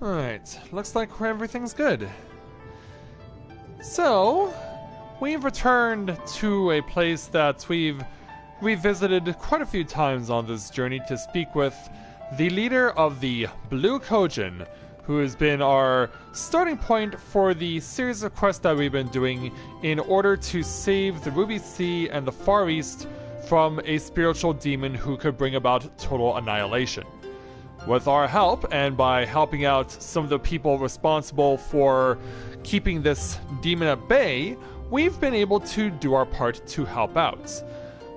Alright, looks like everything's good. So, we've returned to a place that we've revisited quite a few times on this journey to speak with the leader of the Blue Kojin, who has been our starting point for the series of quests that we've been doing in order to save the Ruby Sea and the Far East from a spiritual demon who could bring about total annihilation. With our help, and by helping out some of the people responsible for keeping this demon at bay, we've been able to do our part to help out.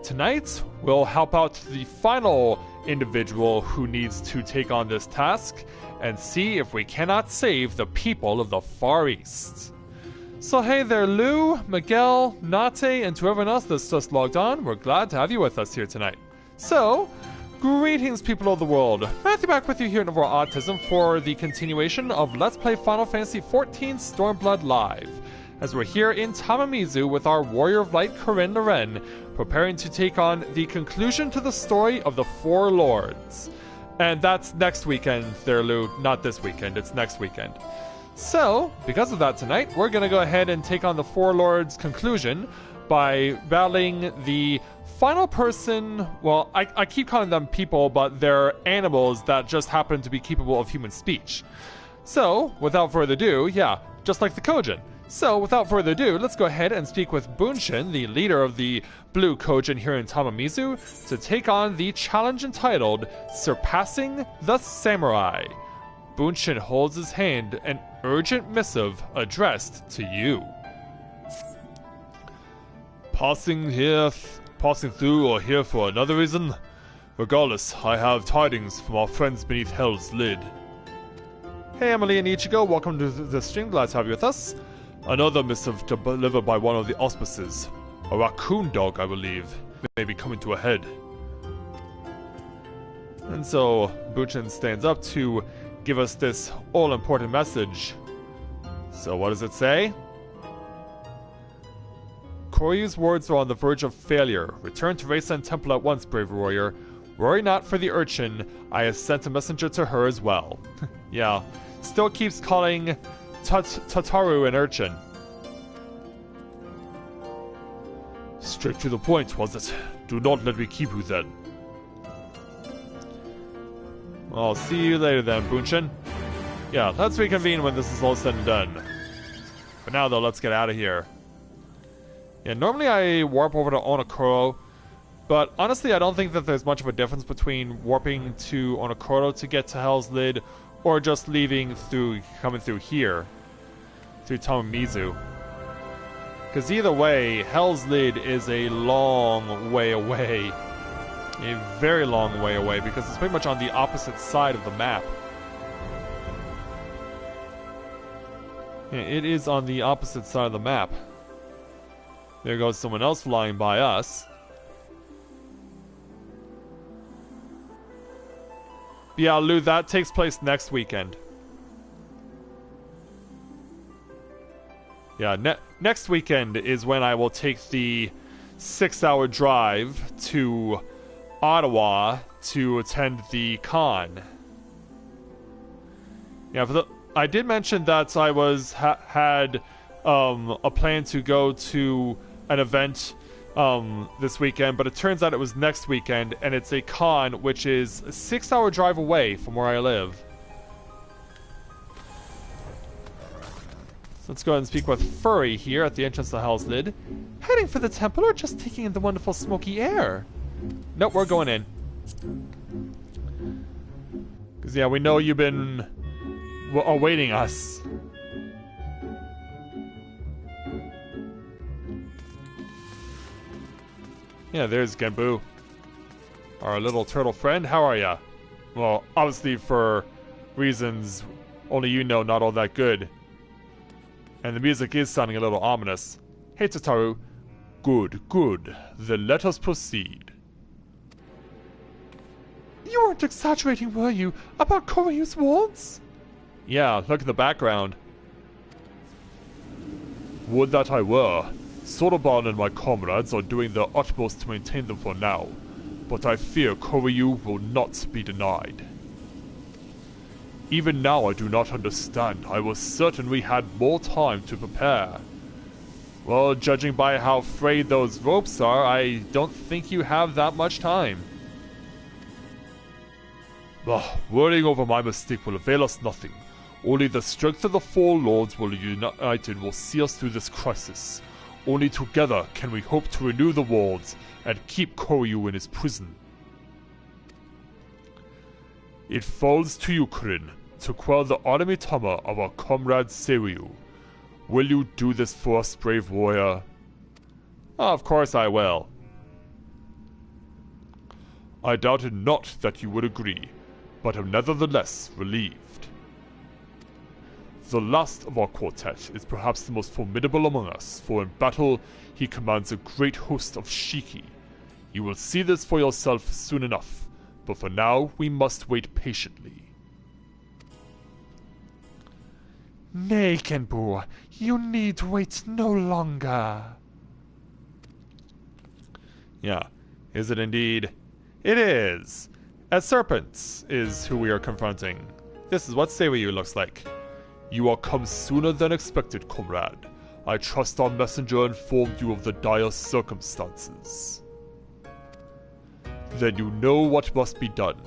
Tonight, we'll help out the final individual who needs to take on this task, and see if we cannot save the people of the Far East. So hey there, Lou, Miguel, Nate, and to everyone else that's just logged on, we're glad to have you with us here tonight. So, greetings people of the world. Matthew back with you here at Novaura Autism for the continuation of Let's Play Final Fantasy XIV Stormblood Live, as we're here in Tamamizu with our Warrior of Light Corinne Loren, preparing to take on the conclusion to the story of the Four Lords. And that's next weekend there, Lou. Not this weekend, it's next weekend. So, because of that tonight, we're going to go ahead and take on the Four Lords conclusion by battling the final person. Well, I keep calling them people, but they're animals that just happen to be capable of human speech. So, without further ado, yeah, just like the Kojin. So, without further ado, let's go ahead and speak with Bunshin, the leader of the Blue Kojin here in Tamamizu, to take on the challenge entitled Surpassing the Samurai. Bunshin holds his hand, an urgent missive addressed to you. Passing through or here for another reason? Regardless, I have tidings from our friends beneath Hell's Lid. Hey Emily and Ichigo, welcome to the stream, glad to have you with us. Another missive delivered by one of the auspices. A raccoon dog, I believe, may be coming to a head. And so, Bunshin stands up to give us this all-important message. So what does it say? Koryu's words are on the verge of failure. Return to Reisen Temple at once, brave warrior. Worry not for the urchin. I have sent a messenger to her as well. Yeah, still keeps calling Tataru an urchin. Straight to the point, was it? Do not let me keep you then. I'll see you later then, Bunshin. Yeah, let's reconvene when this is all said and done. For now though, let's get out of here. Yeah, normally I warp over to Onokoro, but honestly I don't think that there's much of a difference between warping to Onokoro to get to Hell's Lid, or just leaving through, coming through here, through Tamamizu. Because either way, Hell's Lid is a long way away. A very long way away, because it's pretty much on the opposite side of the map. Yeah, it is on the opposite side of the map. There goes someone else flying by us. Yeah, Lou, that takes place next weekend. Yeah, next weekend is when I will take the 6-hour drive to Ottawa to attend the con. Yeah, I did mention that I had a plan to go to an event this weekend, but it turns out it was next weekend, and it's a con which is a 6-hour drive away from where I live. So let's go ahead and speak with Furry here at the entrance to Hell's Lid. Heading for the temple or just taking in the wonderful smoky air? Nope, we're going in. Because yeah, we know you've been awaiting us. Yeah, there's Genbu. Our little turtle friend, how are ya? Well, obviously for reasons only you know, not all that good. And the music is sounding a little ominous. Hey Tataru. Good, good. Then let us proceed. You weren't exaggerating, were you, about Koryu's words? Yeah, look at the background. Would that I were. Sotoban and my comrades are doing their utmost to maintain them for now, but I fear Koryu will not be denied. Even now I do not understand. I was certain we had more time to prepare. Well, judging by how frayed those ropes are, I don't think you have that much time. Worrying over my mistake will avail us nothing. Only the strength of the four lords united will see us through this crisis. Only together can we hope to renew the walls and keep Koryu in his prison. It falls to you, Corinne, to quell the automatoma of our comrade Seiryu. Will you do this for us, brave warrior? Of course I will. I doubted not that you would agree, but am nevertheless relieved. The last of our quartet is perhaps the most formidable among us, for in battle he commands a great host of Shiki. You will see this for yourself soon enough, but for now we must wait patiently. Nay, Genbu, you need wait no longer. Yeah, is it indeed? It is! A serpent is who we are confronting. This is what Seiryu looks like. You are come sooner than expected, comrade. I trust our messenger informed you of the dire circumstances. Then you know what must be done.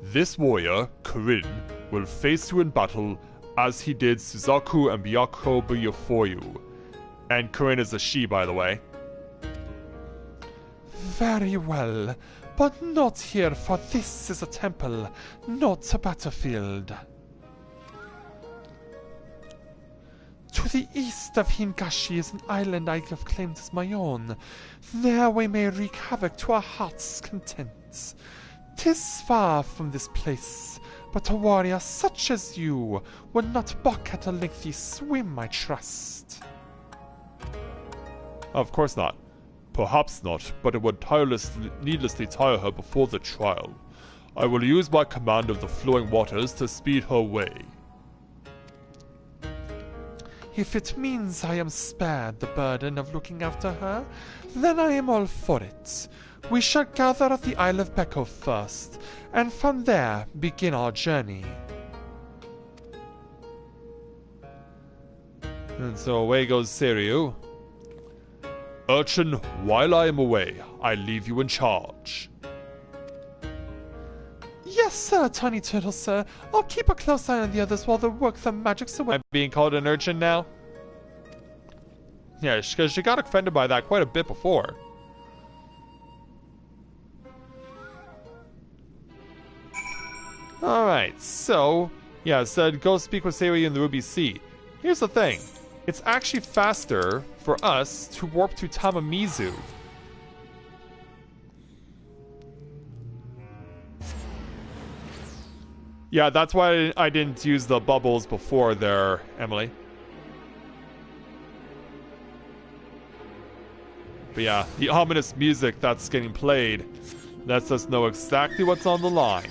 This warrior, Corinne, will face you in battle as he did Suzaku and Byakuo before you. And Corinne is a she, by the way. Very well, but not here, for this is a temple, not a battlefield. To the east of Hingashi is an island I have claimed as my own. There we may wreak havoc to our heart's content. 'Tis far from this place, but a warrior such as you would not balk at a lengthy swim, I trust. Of course not. Perhaps not, but it would needlessly tire her before the trial. I will use my command of the flowing waters to speed her way. If it means I am spared the burden of looking after her, then I am all for it. We shall gather at the Isle of Beko first, and from there begin our journey. And so away goes Seiryu. Urchin, while I am away, I leave you in charge. Yes, sir, Tiny Turtle, sir. I'll keep a close eye on the others while they work their magics away. I'm being called an urchin now? Yeah, because she got offended by that quite a bit before. Alright, so... yeah, it said go speak with Seiryu in the Ruby Sea. Here's the thing. It's actually faster for us to warp to Tamamizu. Yeah, that's why I didn't use the bubbles before there, Emily. But yeah, the ominous music that's getting played lets us know exactly what's on the line.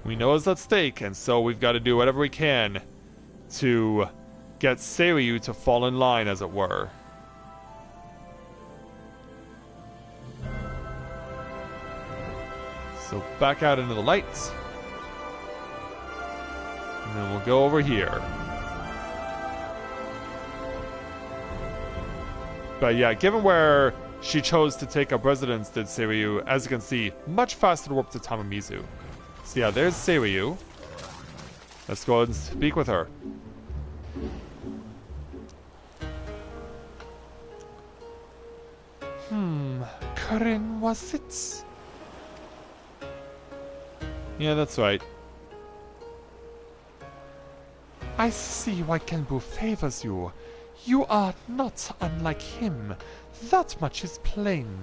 We know it's at stake, and so we've got to do whatever we can to get Seiryu to fall in line, as it were. So back out into the lights. And then we'll go over here. But yeah, given where she chose to take up residence, did Seiryu, as you can see, much faster to warp to Tamamizu. So yeah, there's Seiryu. Let's go ahead and speak with her. Corinne, was it? Yeah, that's right. I see why Genbu favors you. You are not unlike him. That much is plain.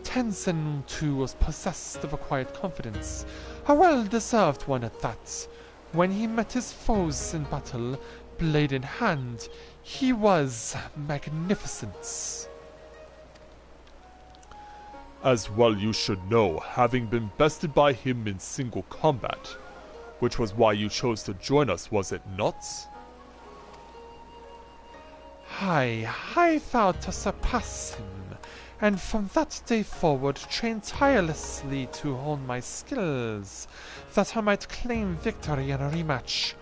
Tenzin, too, was possessed of a quiet confidence, a well-deserved one at that. When he met his foes in battle, blade in hand, he was magnificent. As well you should know, having been bested by him in single combat, which was why you chose to join us, was it not? I vowed to surpass him, and from that day forward trained tirelessly to hone my skills, that I might claim victory in a rematch,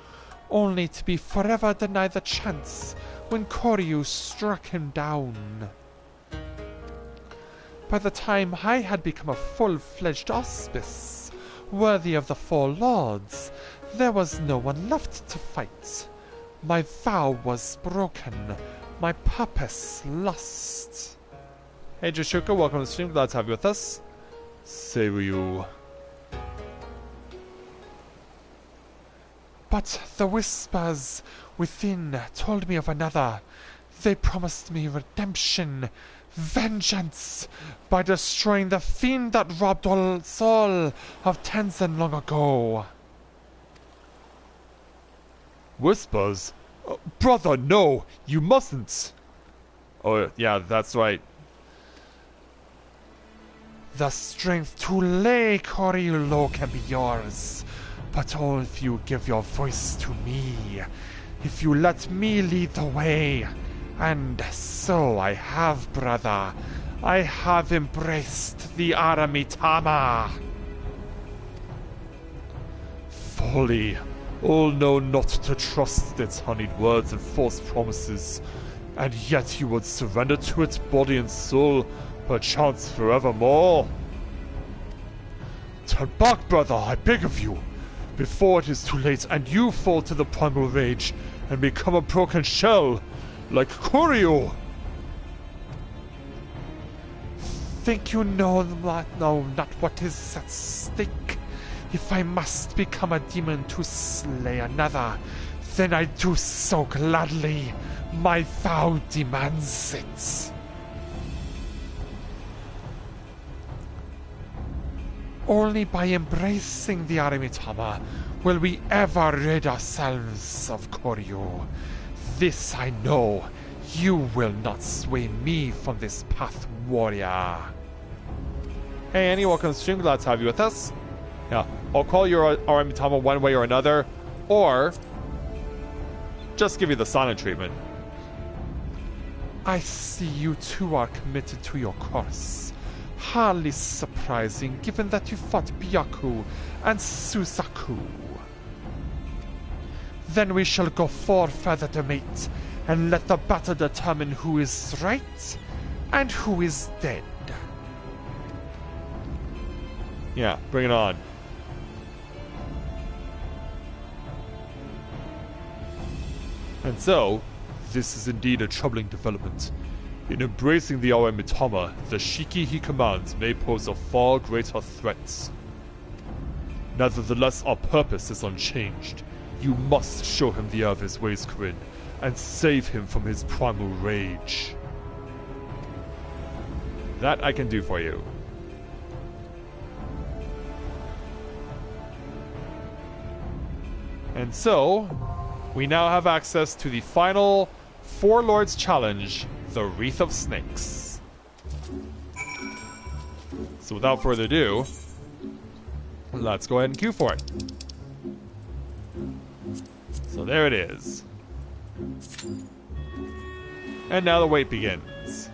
only to be forever denied the chance when Koryu struck him down. By the time I had become a full-fledged auspice, worthy of the Four Lords, there was no one left to fight. My vow was broken, my purpose lost. Hey Jishuka, welcome to the stream, glad to have you with us. Seiryu. But the whispers within told me of another. They promised me redemption, vengeance, by destroying the fiend that robbed us all of Tenzin long ago. Whispers? Brother, no! You mustn't! Oh, yeah, that's right. The strength to lay Koryu low can be yours, but all if you give your voice to me, if you let me lead the way. And so I have, brother. I have embraced the Aramitama. Folly. All know not to trust its honeyed words and false promises, and yet you would surrender to its body and soul, perchance forevermore. Turn back, brother, I beg of you, before it is too late and you fall to the primal rage and become a broken shell, like Koryu. Think you know not what is at stake? If I must become a demon to slay another, then I do so gladly. My vow demands it. Only by embracing the Aramitama will we ever rid ourselves of Koryu. This I know. You will not sway me from this path, warrior. Hey Annie, welcome to the stream, glad to have you with us. Yeah, I'll call your Aramitama one way or another, or just give you the sauna treatment. I see you two are committed to your course. Hardly surprising, given that you fought Byaku and Susaku. Then we shall go forth further to mate, and let the battle determine who is right and who is dead. Yeah, bring it on. And so, this is indeed a troubling development. In embracing the Aramitama, the Shiki he commands may pose a far greater threat. Nevertheless, our purpose is unchanged. You must show him the error of his ways, Corinne, and save him from his primal rage. That I can do for you. And so, we now have access to the final Four Lords Challenge, the Wreath of Snakes. So without further ado, let's go ahead and queue for it. So there it is. And now the wait begins.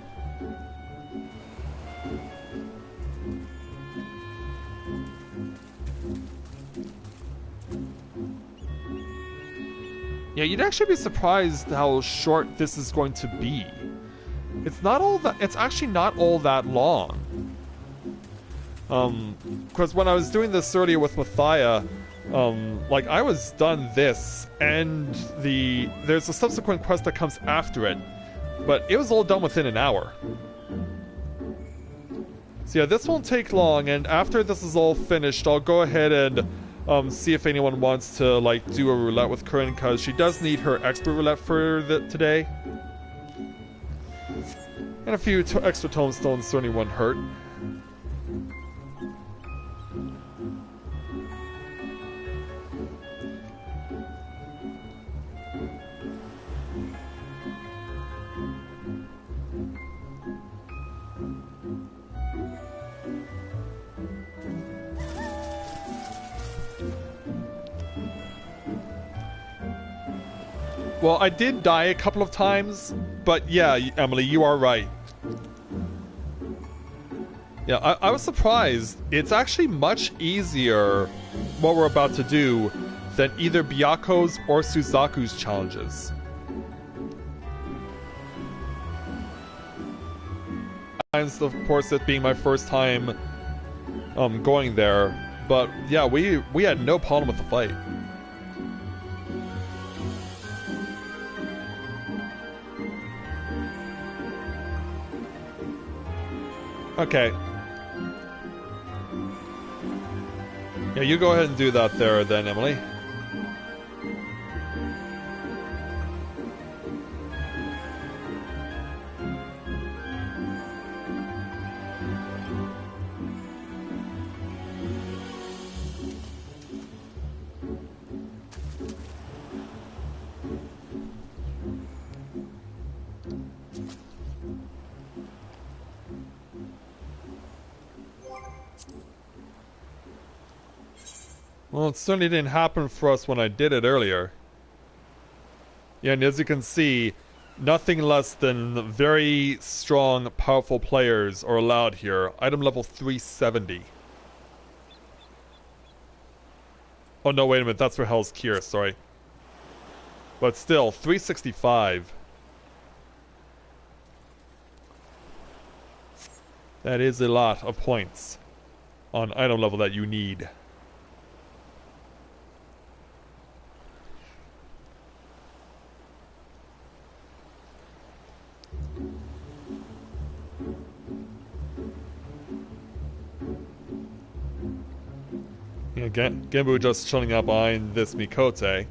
Yeah, you'd actually be surprised how short this is going to be. It's not all that. It's actually not all that long. Because when I was doing this earlier with Mathia, like I was done this, and there's a subsequent quest that comes after it, but it was all done within an hour. So yeah, this won't take long, and after this is all finished, I'll go ahead and see if anyone wants to like do a roulette with Corinne, because she does need her expert roulette for today. And a few extra tomestones certainly won't hurt. Well, I did die a couple of times, but yeah, Emily, you are right. Yeah, I was surprised. It's actually much easier what we're about to do than either Byaku's or Suzaku's challenges. Of course, it being my first time going there, but yeah, we had no problem with the fight. Okay. Yeah, you go ahead and do that there then, Emily. Well, it certainly didn't happen for us when I did it earlier. Yeah, and as you can see, nothing less than very strong, powerful players are allowed here. Item level 370. Oh no, wait a minute, that's for Hell's Cure, sorry. But still, 365. That is a lot of points on item level that you need. Yeah, Genbu just chilling out behind this Mikote.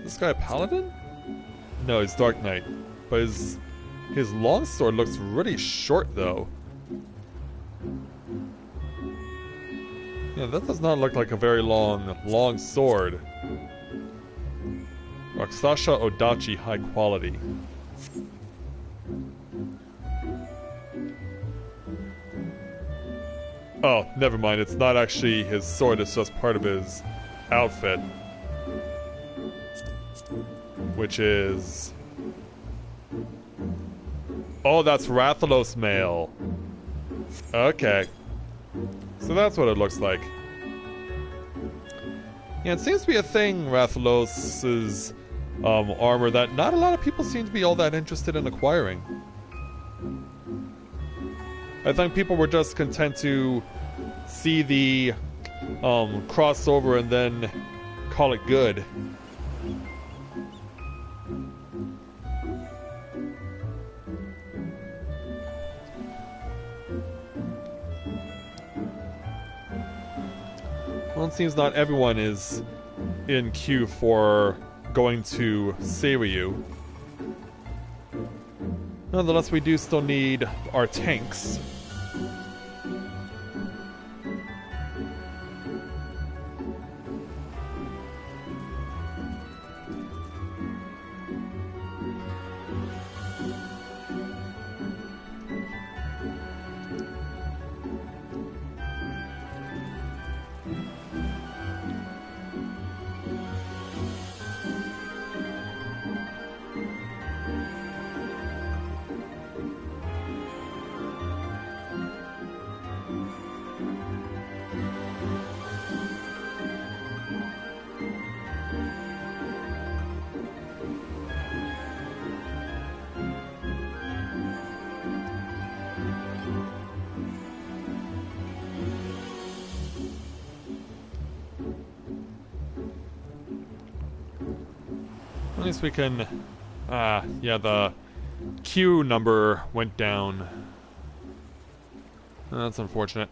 This guy a paladin? No, he's Dark Knight. But his longsword looks really short though. Yeah, that does not look like a very long sword. Raksasha Odachi high quality. Oh, never mind. It's not actually his sword, it's just part of his outfit. Which is... Oh, that's Rathalos mail. Okay. So that's what it looks like. Yeah, it seems to be a thing, Rathalos's armor, that not a lot of people seem to be all that interested in acquiring. I think people were just content to see the crossover and then call it good. Well, it seems not everyone is in queue for going to Seiryu. Nonetheless, we do still need our tanks. At least we can... yeah, the queue number went down. That's unfortunate.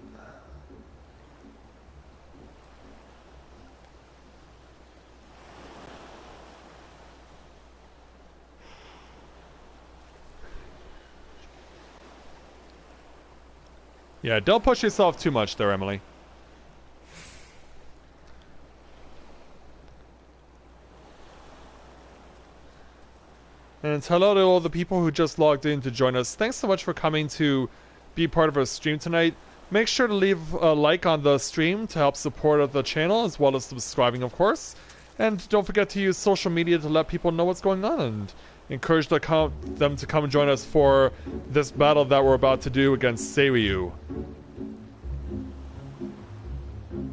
Yeah, don't push yourself too much there, Emily. And hello to all the people who just logged in to join us. Thanks so much for coming to be part of our stream tonight. Make sure to leave a like on the stream to help support the channel, as well as subscribing, of course. And don't forget to use social media to let people know what's going on. And encourage them to come and join us for this battle that we're about to do against Seiryu.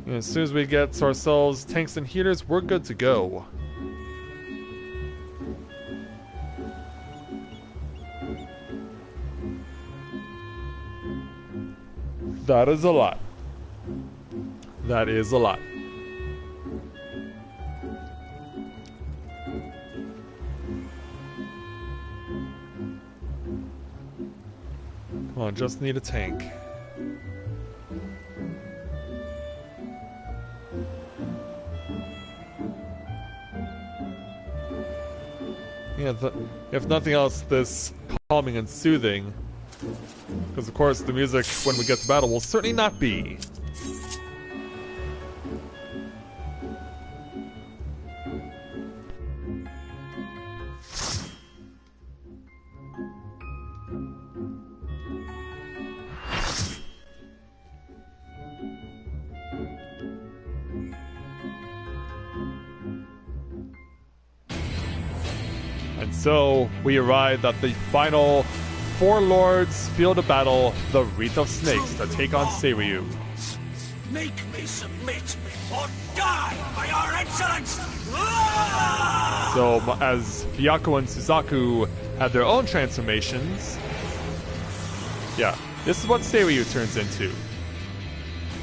And as soon as we get ourselves tanks and healers, we're good to go. That is a lot. That is a lot. Come on, just need a tank. Yeah, if nothing else, this calming and soothing. Because of course the music when we get to battle will certainly not be. And so we arrived at the final Four Lords field of battle, the Wreath of Snakes, to take on Seiryu. Make me submit or die by our excellence! So as Byakuya and Suzaku had their own transformations, yeah, this is what Seiryu turns into.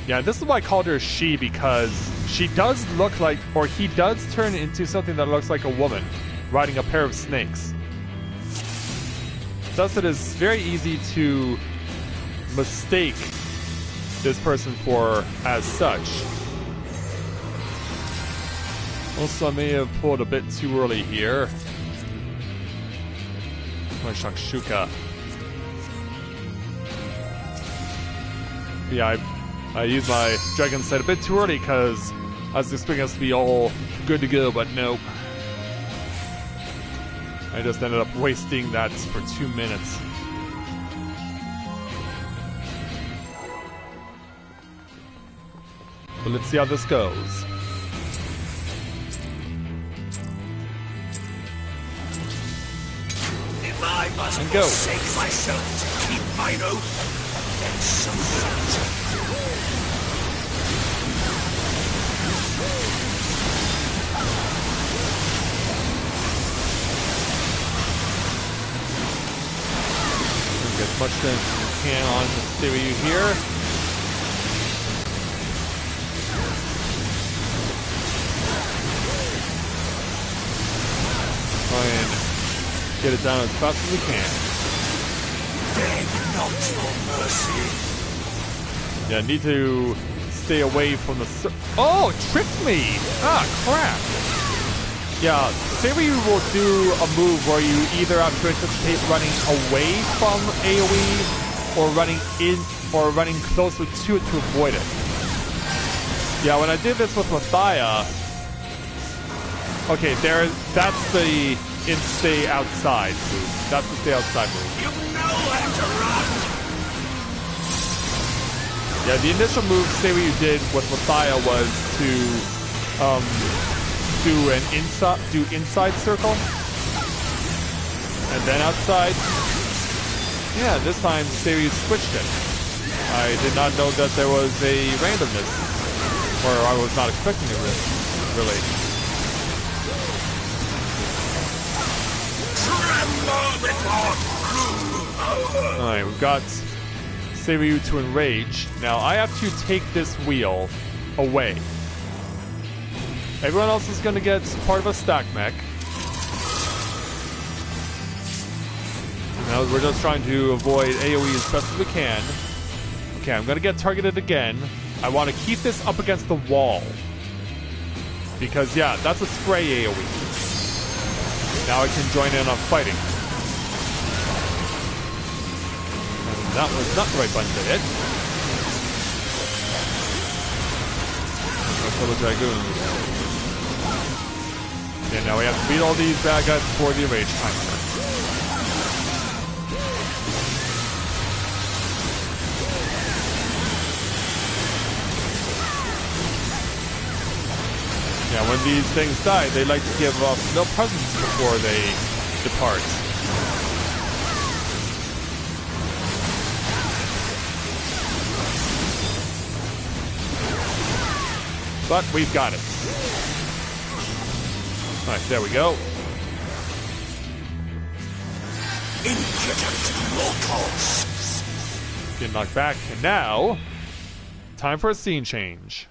Yeah, this is why I called her she, because she does look like, or he does turn into something that looks like a woman riding a pair of snakes. Thus it is very easy to mistake this person for as such. Also, I may have pulled a bit too early here. My Shakshuka. Yeah, I used my Dragon Sight a bit too early because I was expecting us to be all good to go, but nope. I just ended up wasting that for 2 minutes. But let's see how this goes. If I must And go. forsake myself to keep mine oath, then so be it. Get as much damage as we can on the Seiryu here. Try and get it down as fast as we can. Beg not for mercy. Yeah, need to stay away from the... Oh, it tricked me! Ah, crap! Yeah, Seiryu will do a move where you either have to anticipate running away from AoE or running in or running closer to it to avoid it. Yeah, when I did this with Mathia, okay, that's the stay outside move. That's the stay outside move. You know how to run. Yeah, the initial move Seiryu did with Mathia was to do inside circle and then outside. Yeah, this time Seiryu switched it. I did not know that there was a randomness, or I was not expecting it really. Alright, we've got Seiryu to enrage. Now I have to take this wheel away. Everyone else is going to get part of a stack mech. Now we're just trying to avoid AoE as best as we can. Okay, I'm going to get targeted again. I want to keep this up against the wall. Because, yeah, that's a spray AoE. Now I can join in on fighting. And that was not the right button to hit. Let's the Dragoon. And now we have to beat all these bad guys before the enrage timer. Yeah, when these things die, they like to give off no presents before they depart. But we've got it. Alright, there we go. Impudent mortals! Get knocked back, and now, time for a scene change.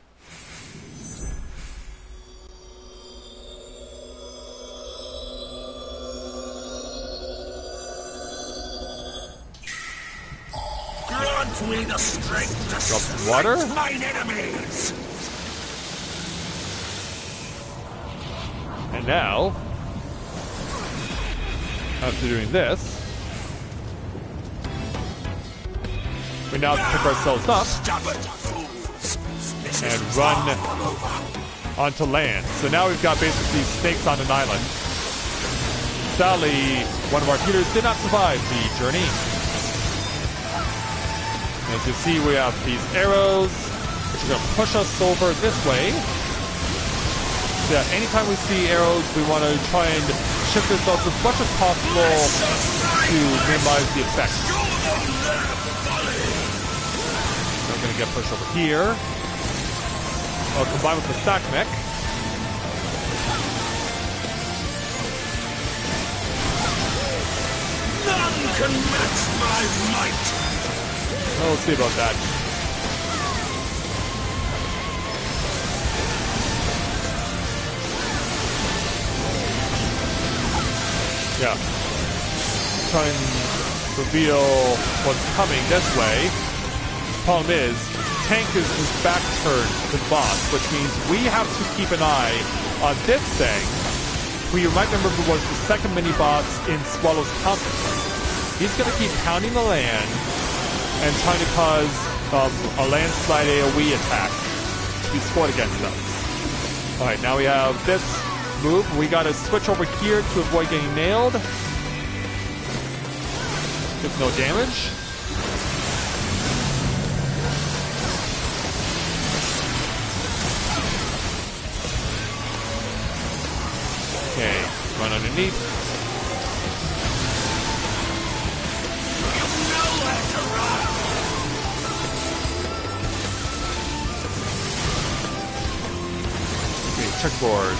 Grant me the strength to Drop some water. strike mine enemies! And now, after doing this, we now pick ourselves up Stubborn fools! This is and run far from over. onto land. So now we've got basically snakes on an island. Sadly, one of our healers did not survive the journey. As you see, we have these arrows, which are going to push us over this way. So yeah, anytime we see arrows, we want to try and shift ourselves as much as possible to minimize the effect. So we're going to get pushed over here. I'll combine with the stack mech. None can match my might! We'll see about that. Yeah. Try and reveal what's coming this way. Problem is, tank is his back turned to the boss, which means we have to keep an eye on this thing, who you might remember was the second mini-boss in Swallow's Compass. He's going to keep pounding the land and trying to cause a landslide AoE attack to be scored against us. Alright, now we have this move. We gotta switch over here to avoid getting nailed. With no damage. Okay, run underneath. Okay, checkboard.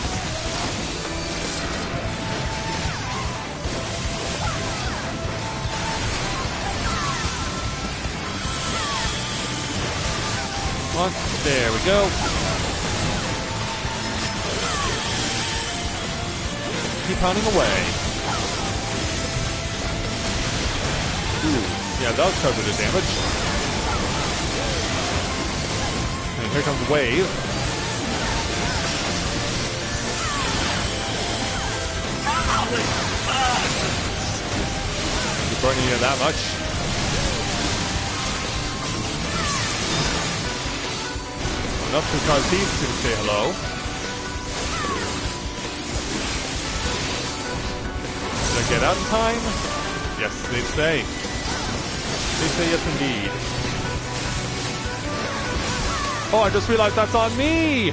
There we go. Keep pounding away. Ooh, yeah, that was quite a bit of damage. And here comes the wave. You're burning you that much. Enough to cause these two to say hello. Did I get out in time? Yes, they say. They say yes indeed. Oh, I just realized that's on me!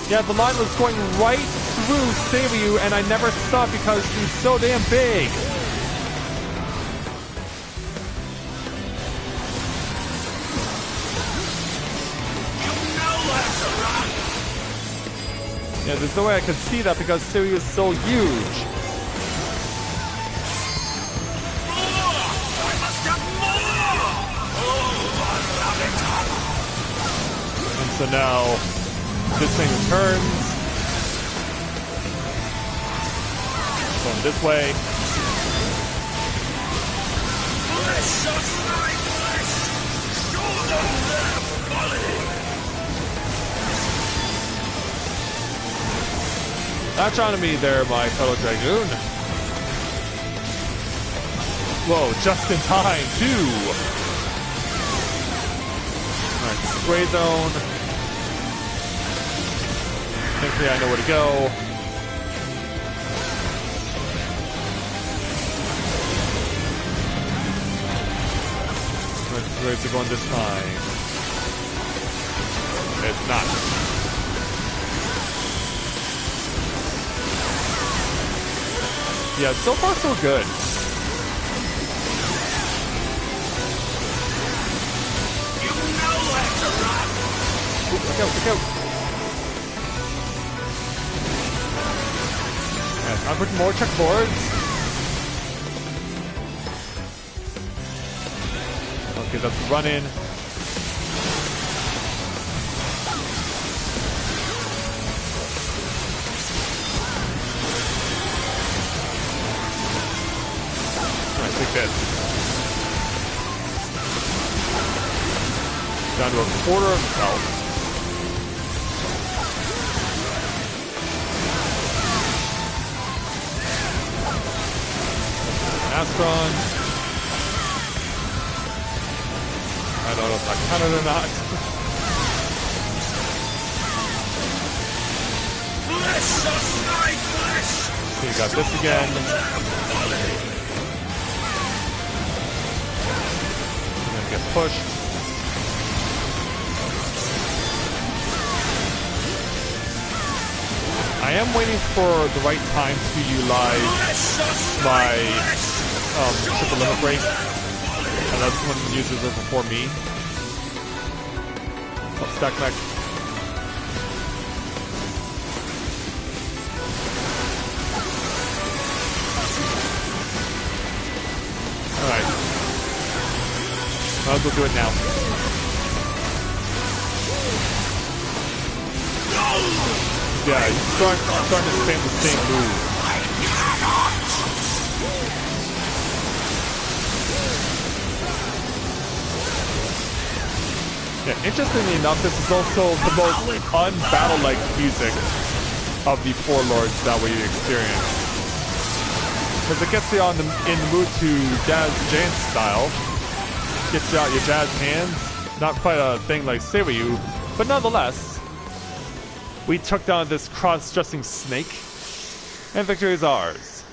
Yeah, the line was going right through Saviour, and I never saw it because he's so damn big. Yeah, there's no way I could see that because Siri is so huge. And so now, this thing returns. Going this way. Latch on to me there, my fellow Dragoon. Whoa, just in time, too. Alright, spray zone. Thankfully, I know where to go. Where's it going this time? It's not. Yeah, so far so good. You know where to run! Look out, look out. Yeah, time for more checkboards. Okay, let's run in. Alright, take this. Down to a quarter of health. Astron. I don't know if I counted or not. Flesh of my flesh! So you got this again. I'm gonna get pushed. I am waiting for the right time to utilize my triple limit break. And that's when uses it before me. Oh, stack mech. Alright. Might as well do it now. Yeah, he's starting to spam the same move. Yeah, interestingly enough, this is also the most un-battle-like music of the four lords that we experience. Because it gets you in the mood to jazz Jane style. Gets you out your jazz hands. Not quite a thing like Seiryu, but nonetheless, we took down this cross-dressing snake, and victory is ours.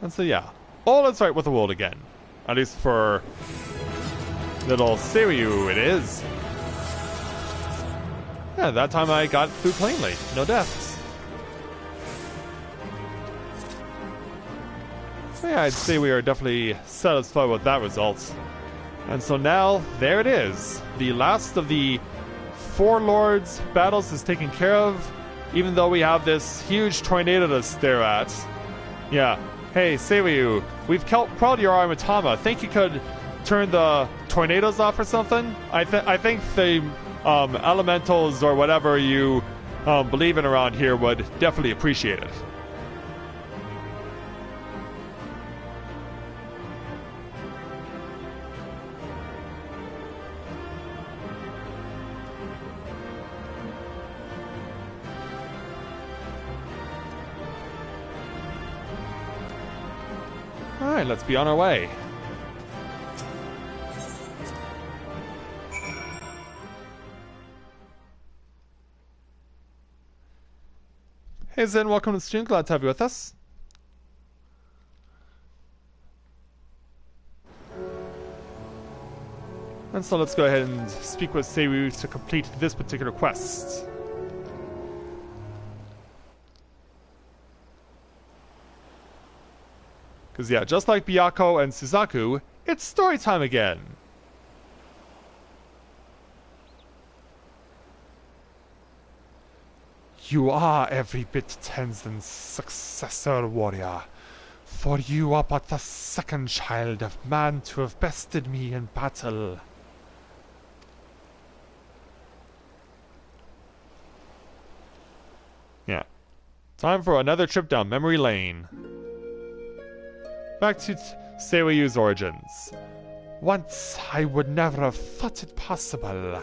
And so yeah, all is right with the world again. At least for little Seiryu it is. Yeah, that time I got through cleanly. No deaths. So yeah, I'd say we are definitely satisfied with that result. And so now, there it is. The last of the four lords battles is taken care of, even though we have this huge tornado to stare at. Yeah. Hey, Seiryu, we've crawled your Armatama. Think you could turn the tornadoes off or something? I think the elementals or whatever you believe in around here would definitely appreciate it. Alright, let's be on our way. Hey Zen, welcome to the stream. Glad to have you with us. And so let's go ahead and speak with Seiryu to complete this particular quest. Because yeah, just like Byakuo and Suzaku, it's story time again. You are every bit Tenzin's successor, warrior. For you are but the second child of man to have bested me in battle. Yeah. Time for another trip down memory lane. Back to Seiryu's origins. Once I would never have thought it possible,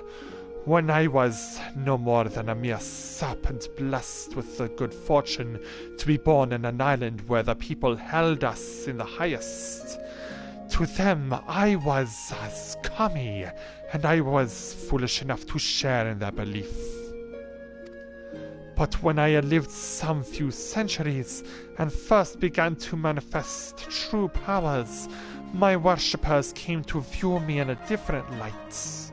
when I was no more than a mere serpent blessed with the good fortune to be born in an island where the people held us in the highest. To them I was as kami, and I was foolish enough to share in their belief. But when I had lived some few centuries and first began to manifest true powers, my worshippers came to view me in a different light.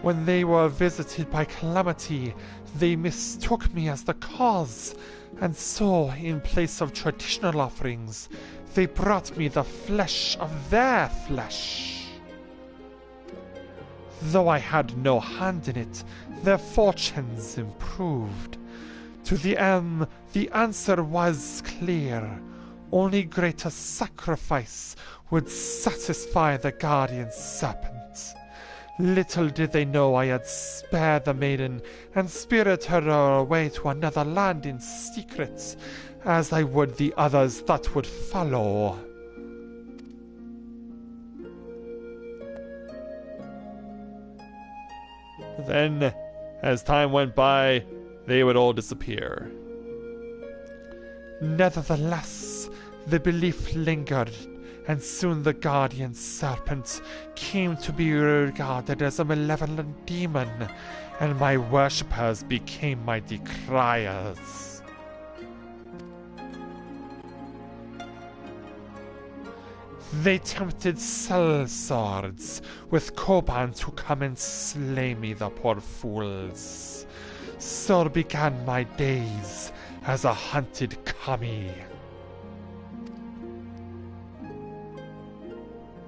When they were visited by calamity, they mistook me as the cause, and so, in place of traditional offerings, they brought me the flesh of their flesh. Though I had no hand in it, their fortunes improved. To the end, the answer was clear. Only greater sacrifice would satisfy the guardian serpent. Little did they know I had spared the maiden and spirited her away to another land in secret, as I would the others that would follow. Then, as time went by, they would all disappear. Nevertheless, the belief lingered, and soon the guardian serpent came to be regarded as a malevolent demon, and my worshippers became my decriers. They tempted sellswords with Koban to come and slay me, the poor fools. So began my days as a hunted kami.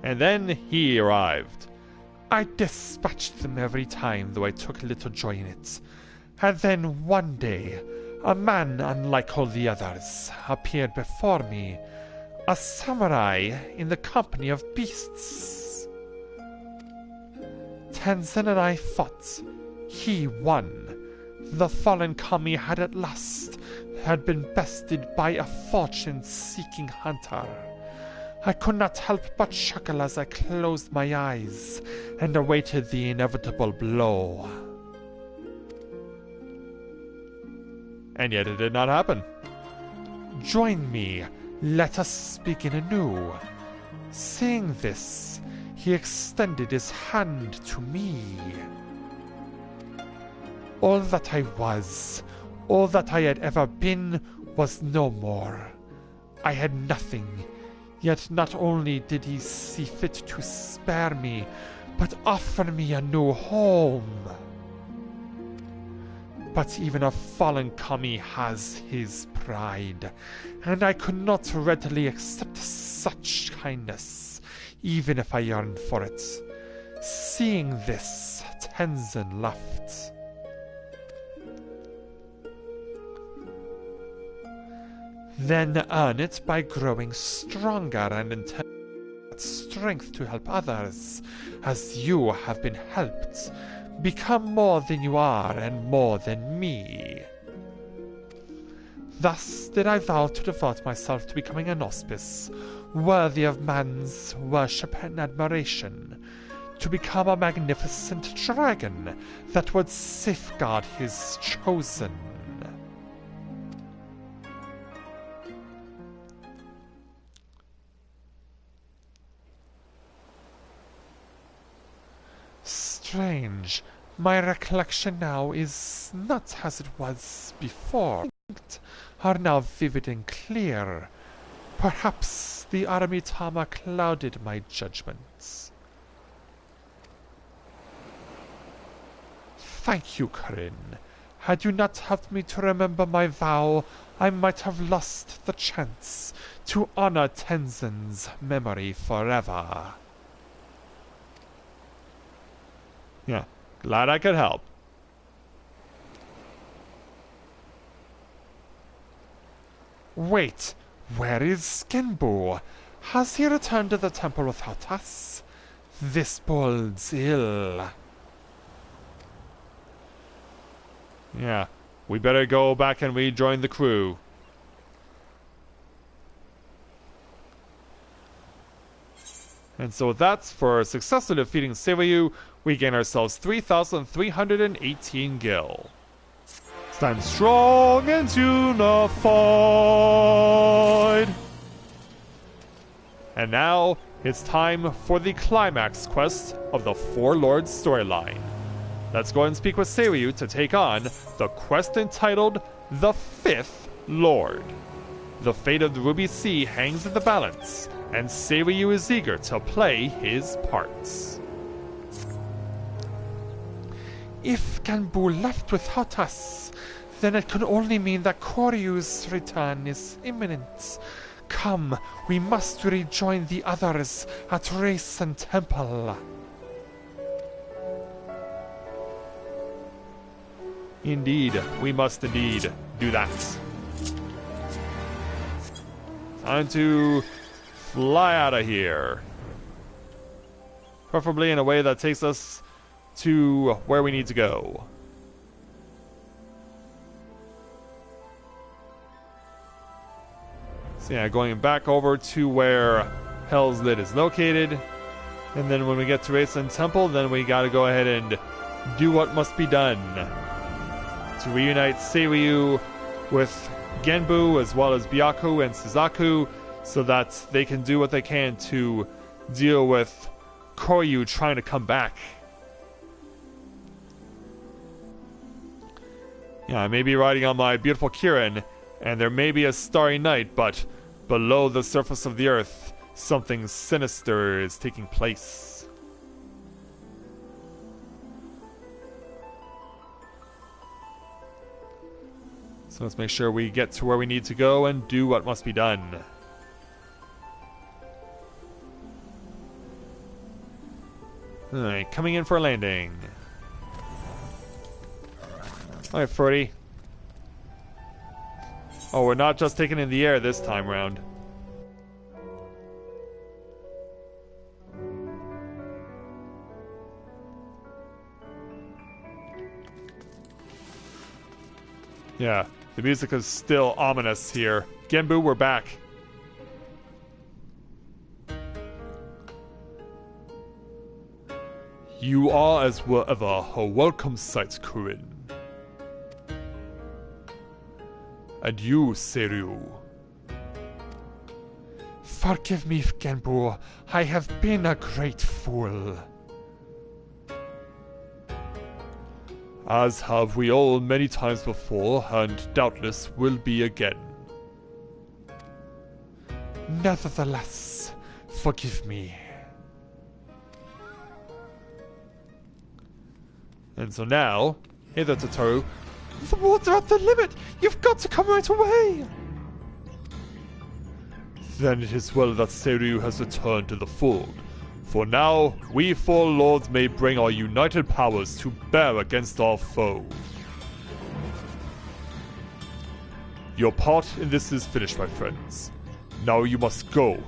And then he arrived. I dispatched them every time, though I took little joy in it. And then one day, a man unlike all the others appeared before me, a samurai in the company of beasts. Tenzin and I fought. He won. The fallen kami had at last been bested by a fortune-seeking hunter. I could not help but chuckle as I closed my eyes and awaited the inevitable blow. And yet it did not happen. Join me. Let us begin anew. Saying this, he extended his hand to me. All that I was, all that I had ever been, was no more. I had nothing. Yet not only did he see fit to spare me, but offer me a new home. But even a fallen kami has his pride, and I could not readily accept such kindness, even if I yearned for it. Seeing this, Tenzin laughed. Then earn it by growing stronger and intending strength to help others, as you have been helped. Become more than you are and more than me. Thus did I vow to devote myself to becoming an auspice, worthy of man's worship and admiration, to become a magnificent dragon that would safeguard his chosen. Strange. My recollection now is not as it was before. Are now vivid and clear. Perhaps the Aramitama clouded my judgments. Thank you, Corinne. Had you not helped me to remember my vow, I might have lost the chance to honor Tenzin's memory forever. Yeah, glad I could help. Wait, where is Skinbu? Has he returned to the temple without us? This bodes ill. Yeah, we better go back and rejoin the crew. And so that's for successfully defeating Seiryu, we gain ourselves 3,318 gil. Stand strong and unified! And now, it's time for the climax quest of the Four Lords storyline. Let's go ahead and speak with Seiryu to take on the quest entitled The Fifth Lord. The fate of the Ruby Sea hangs in the balance, and Seiryu is eager to play his parts. If Ganbu left without us, then it could only mean that Koryu's return is imminent. Come, we must rejoin the others at Racing Temple. Indeed, we must indeed do that. Time to fly out of here. Preferably in a way that takes us to where we need to go. So yeah, going back over to where Hell's Lid is located. And then when we get to Racing Temple, then we gotta go ahead and do what must be done to reunite Seiryu with Genbu as well as Byaku and Suzaku so that they can do what they can to deal with Koryu trying to come back. Yeah, I may be riding on my beautiful Kirin, and there may be a starry night, but below the surface of the earth, something sinister is taking place. So let's make sure we get to where we need to go and do what must be done. Alright, coming in for a landing. Alright, Freddy. Oh, we're not just taking in the air this time round. Yeah, the music is still ominous here. Genbu, we're back. You are, as were ever, a welcome sight, Kurin. And you, Seiryu. Forgive me, Genbu. I have been a great fool. As have we all many times before, and doubtless will be again. Nevertheless, forgive me. And so now, hey there, Totoro. The water at the limit! You've got to come right away! Then it is well that Seiryu has returned to the fold. For now, we four lords may bring our united powers to bear against our foe. Your part in this is finished, my friends. Now you must go.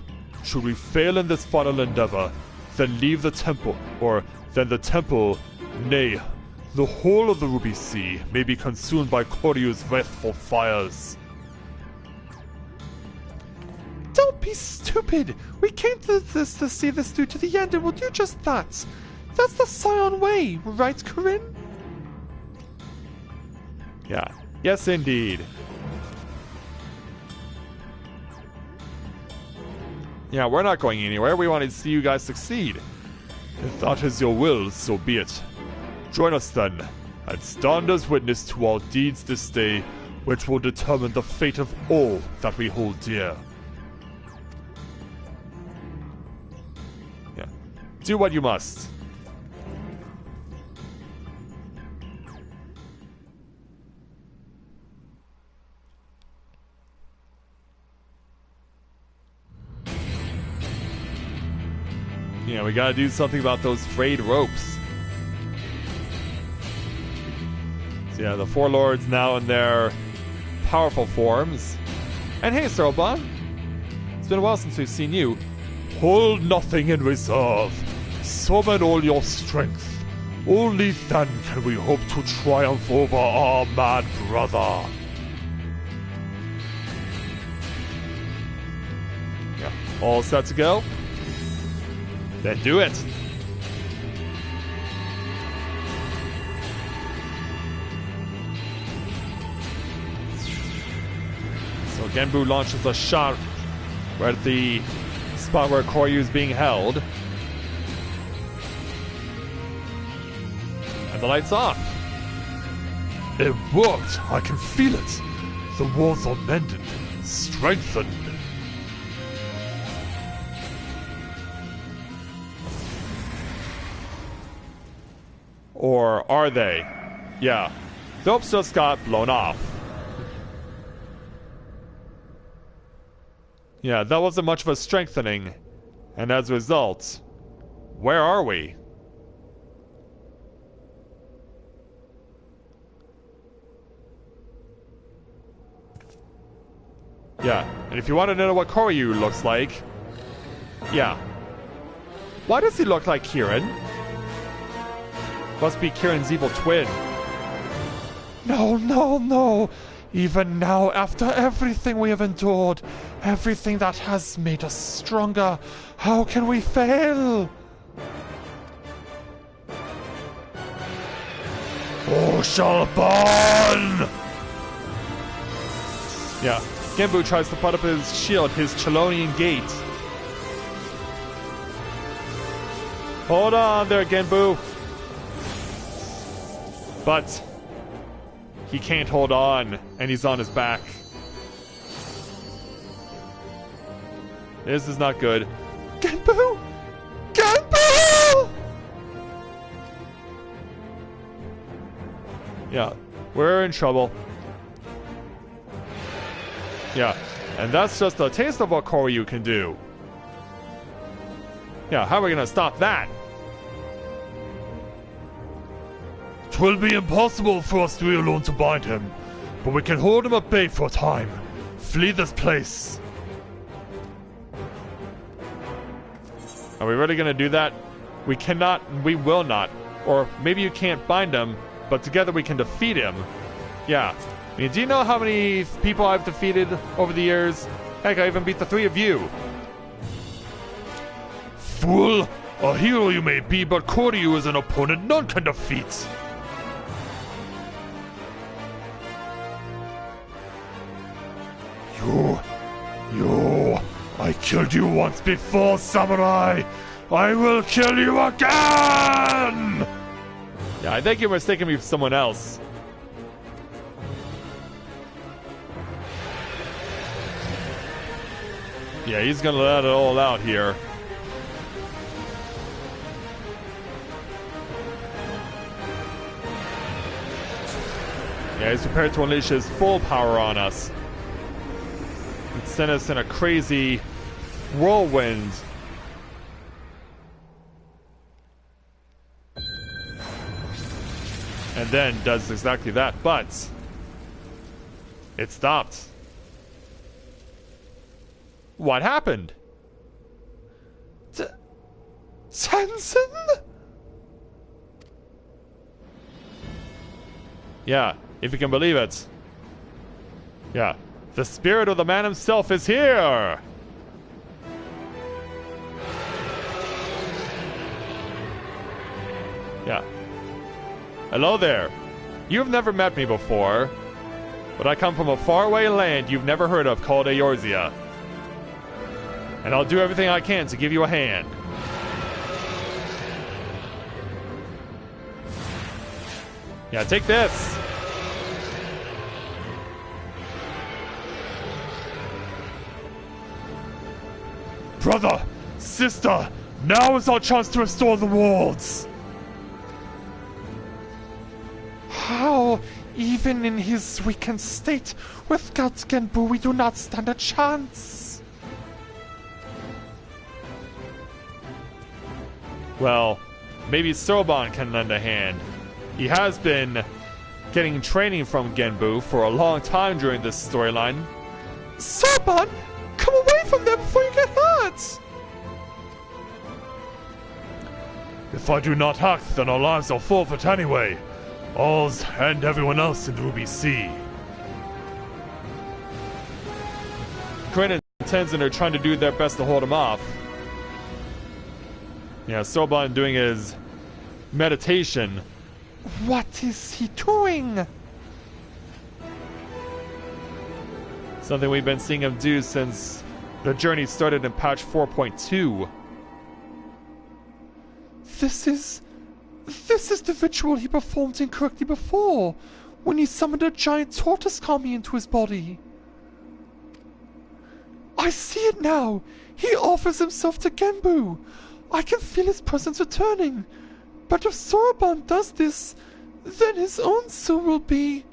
Should we fail in this final endeavor, then leave the temple, or then the temple, nay, the whole of the Ruby Sea may be consumed by Koryu's wrathful fires. Don't be stupid! We came to see this through to the end and we'll do just that. That's the Scion way, right, Corinne? Yeah. Yes, indeed. Yeah, we're not going anywhere. We want to see you guys succeed. If that is your will, so be it. Join us then, and stand as witness to our deeds this day, which will determine the fate of all that we hold dear. Yeah. Do what you must. Yeah, we gotta do something about those frayed ropes. So yeah, the Four Lords now in their powerful forms. And hey, Stormblood. It's been a while since we've seen you. Hold nothing in reserve. Summon all your strength. Only then can we hope to triumph over our mad brother. Yeah, all set to go? Then do it. So Genbu launches a shot where the spot where Koryu's being held. And the light's off. It worked! I can feel it! The walls are mended, strengthened. Or are they? Yeah. Thopes just got blown off. Yeah, that wasn't much of a strengthening. And as a result, where are we? Yeah, and if you want to know what Koryu looks like, yeah. Why does he look like Kieran? Must be Kieran's evil twin. No, no, no. Even now, after everything we have endured, everything that has made us stronger, how can we fail? All shall burn! Yeah, Genbu tries to put up his shield, his Chelonian gate. Hold on there, Genbu. But he can't hold on, and he's on his back. This is not good. Genbu! Genbu! Yeah, we're in trouble. Yeah, and that's just a taste of what Koryu can do. Yeah, how are we gonna stop that? 'Twill be impossible for us three alone to bind him, but we can hold him at bay for a time. Flee this place. Are we really gonna do that? We cannot, we will not. Or maybe you can't bind him, but together we can defeat him. Yeah. I mean, do you know how many people I've defeated over the years? Heck, I even beat the three of you. Fool! A hero you may be, but Koryu is an opponent none can defeat. I killed you once before, Samurai! I will kill you again! Yeah, I think you're mistaking me for someone else. Yeah, he's gonna let it all out here. Yeah, he's prepared to unleash his full power on us. And send us in a crazy whirlwind. And then does exactly that, but it stopped. What happened? Tenzin? Yeah, if you can believe it. Yeah, the spirit of the man himself is here! Yeah. Hello there. You've never met me before, but I come from a faraway land you've never heard of called Eorzea. And I'll do everything I can to give you a hand. Yeah, take this! Brother! Sister! Now is our chance to restore the worlds! How? Even in his weakened state, without Genbu we do not stand a chance. Well, maybe Soban can lend a hand. He has been getting training from Genbu for a long time during this storyline. Soban, come away from them before you get hurt! If I do not act, then our lives are forfeit anyway. Ours and everyone else in Ruby Sea. Corinne and Tenzin are trying to do their best to hold him off. Yeah, Soban doing his meditation. What is he doing? Something we've been seeing him do since The journey started in patch 4.2. This is the ritual he performed incorrectly before, when he summoned a giant tortoise kami into his body. I see it now! He offers himself to Genbu! I can feel his presence returning! But if Soroban does this, then his own soul will be...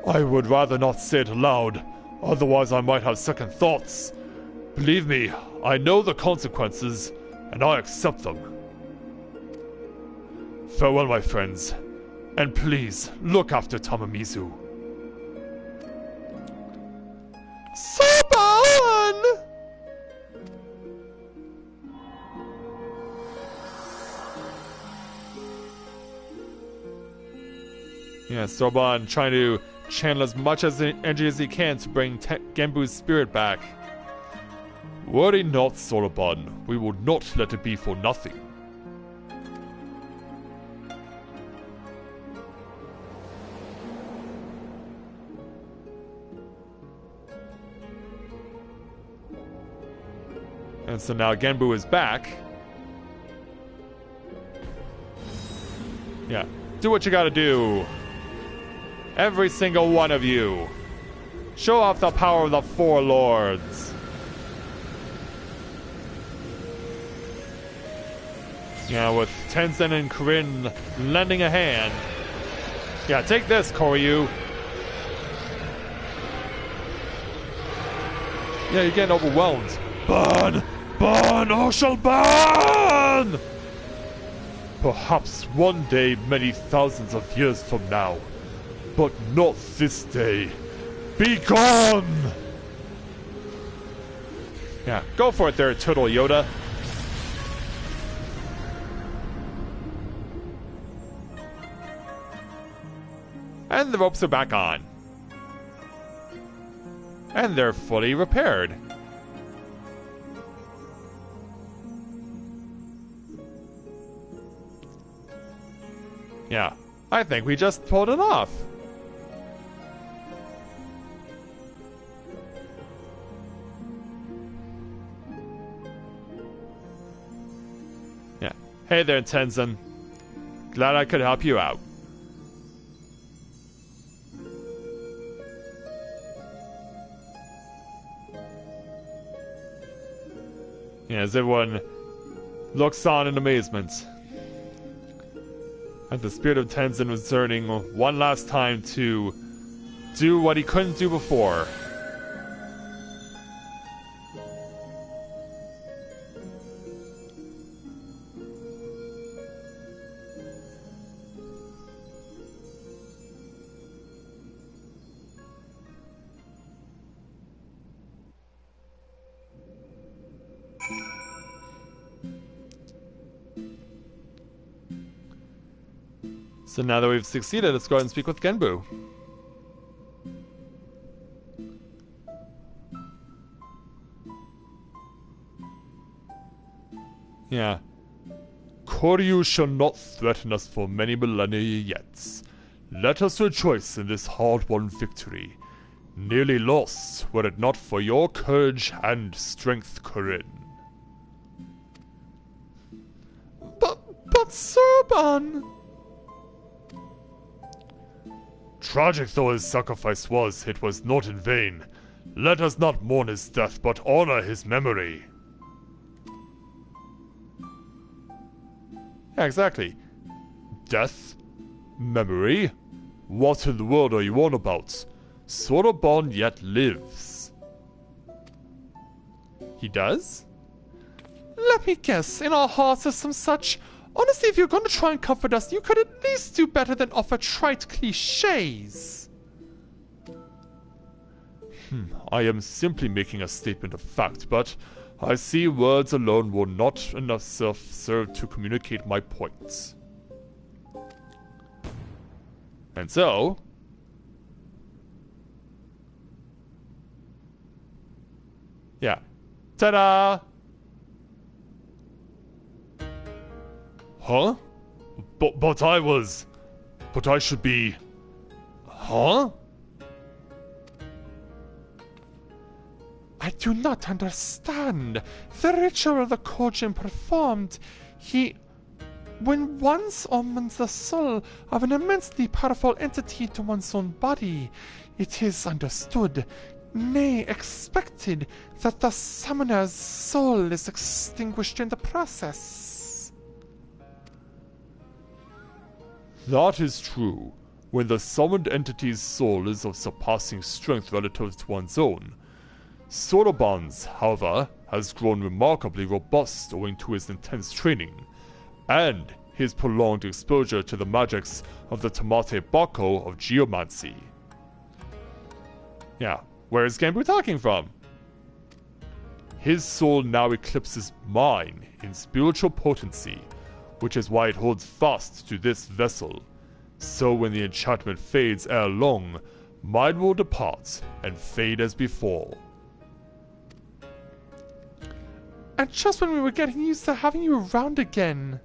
I would rather not say it aloud, otherwise I might have second thoughts. Believe me, I know the consequences, and I accept them. Farewell, my friends, and please look after Tamamizu. Soroban! Yeah, Soroban trying to channel as much energy as he can to bring Genbu's spirit back. Worry not, Soroban. We will not let it be for nothing. And so now Genbu is back. Yeah, do what you gotta do. Every single one of you. Show off the power of the Four Lords. Yeah, with Tenzin and Corinne lending a hand. Yeah, take this, Koryu. Yeah, you're getting overwhelmed. Burn! Burn or shall burn! Perhaps one day many thousands of years from now. But not this day. Be gone! Yeah, go for it there, Turtle Yoda. And the ropes are back on. And they're fully repaired. Yeah, I think we just pulled it off. Yeah. Hey there, Tenzin. Glad I could help you out. Yeah, as everyone looks on in amazement. And the spirit of Tenzin was returning one last time to do what he couldn't do before. So now that we've succeeded, let's go ahead and speak with Genbu. Yeah. Koryu shall not threaten us for many millennia yet. Let us rejoice in this hard-won victory. Nearly lost, were it not for your courage and strength, Corinne. But Soroban... Tragic though his sacrifice was, it was not in vain. Let us not mourn his death, but honor his memory. Yeah, exactly. Death? Memory? What in the world are you on about? Soroban yet lives. He does? Let me guess, in our hearts is some such... Honestly, if you're going to try and comfort us, you could at least do better than offer trite cliches. I am simply making a statement of fact, but I see words alone will not enough serve to communicate my points. And so... yeah. Ta-da! Huh? But I should be... Huh? I do not understand. The ritual the Kojin performed, when one summons the soul of an immensely powerful entity to one's own body, it is understood, nay, expected, that the summoner's soul is extinguished in the process. That is true. When the summoned entity's soul is of surpassing strength relative to one's own. Soroban's, however, has grown remarkably robust owing to his intense training, and his prolonged exposure to the magics of the Tamate Bako of geomancy. Yeah, where is Genbu talking from? His soul now eclipses mine in spiritual potency, which is why it holds fast to this vessel. So when the enchantment fades ere long, mine will depart and fade as before. And just when we were getting used to having you around again.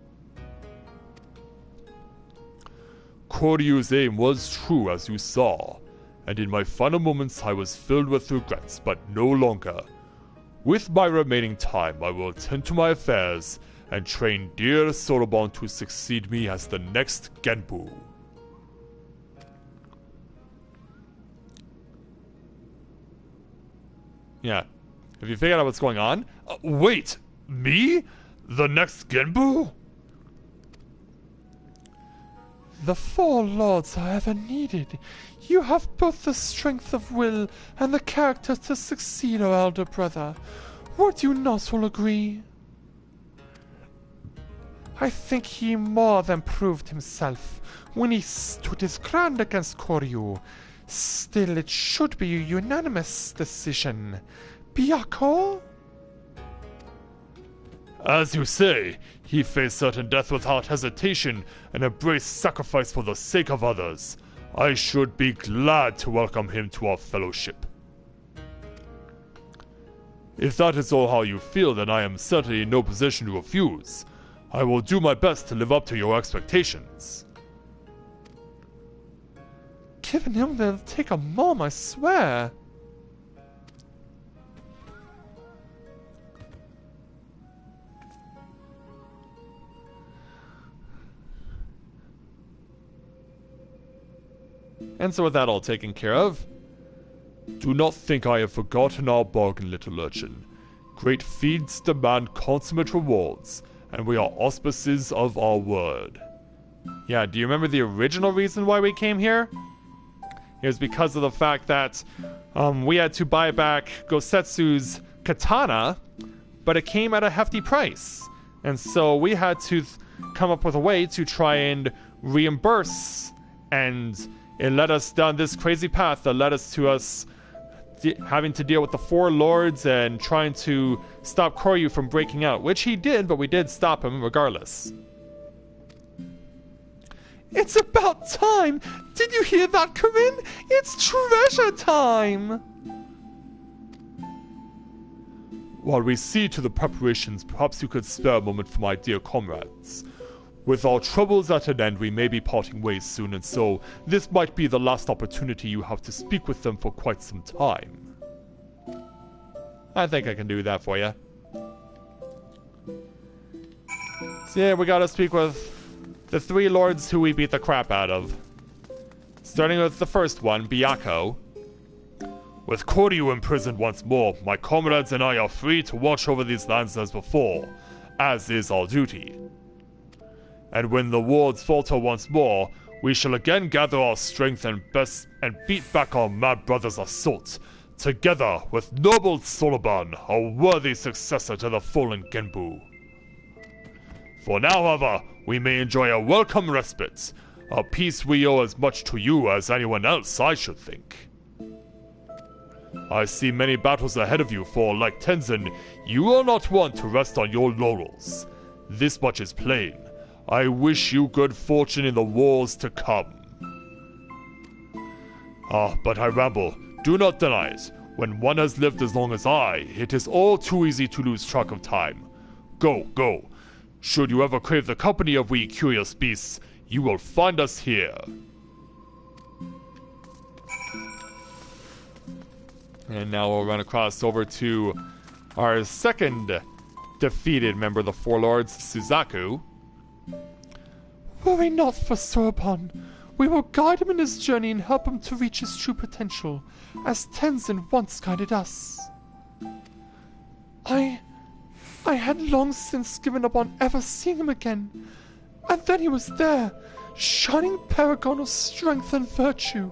Koryu's aim was true, as you saw, and in my final moments I was filled with regrets, but no longer. With my remaining time, I will attend to my affairs and train dear Soroban to succeed me as the next Genbu. Yeah. Have you figured out what's going on? Wait! Me? The next Genbu? The four lords are ever needed. You have both the strength of will and the character to succeed, O elder brother. Would you not all agree? I think he more than proved himself when he stood his ground against Koryu. Still, it should be a unanimous decision. Byakuya? As you say, he faced certain death without hesitation and embraced sacrifice for the sake of others. I should be glad to welcome him to our fellowship. If that is all how you feel, then I am certainly in no position to refuse. I will do my best to live up to your expectations. Giving him will take a mom, I swear. And so with that all taken care of, do not think I have forgotten our bargain, little urchin. Great feats demand consummate rewards, and we are auspices of our word. yeah, do you remember the original reason why we came here? It was because of the fact that we had to buy back Gosetsu's katana, but it came at a hefty price. And so we had to come up with a way to try and reimburse, and it led us down this crazy path that led us to having to deal with the four lords and trying to stop Koryu from breaking out, which he did, but we did stop him regardless. It's about time! Did you hear that, Corinne? It's treasure time! While we see to the preparations, perhaps you could spare a moment for my dear comrades. With our troubles at an end, we may be parting ways soon, and so this might be the last opportunity you have to speak with them for quite some time. I think I can do that for you. So yeah, we gotta speak with the three lords who we beat the crap out of. Starting with the first one, Byakuya. With Koryu imprisoned once more, my comrades and I are free to watch over these lands as before, as is our duty. And when the wards falter once more, we shall again gather our strength and beat back our mad brother's assault, together with noble Soroban, a worthy successor to the fallen Genbu. For now, however, we may enjoy a welcome respite, a peace we owe as much to you as anyone else, I should think. I see many battles ahead of you, for, like Tenzin, you are not one to rest on your laurels. This much is plain. I wish you good fortune in the wars to come. But I ramble. Do not deny it. When one has lived as long as I, it is all too easy to lose track of time. Go, go. Should you ever crave the company of we curious beasts, you will find us here. And now we'll run across over to our second defeated member of the Four Lords, Suzaku. Worry not for Sorbonne. We will guide him in his journey and help him to reach his true potential, as Tenzin once guided us. I had long since given up on ever seeing him again, and then he was there, shining paragon of strength and virtue,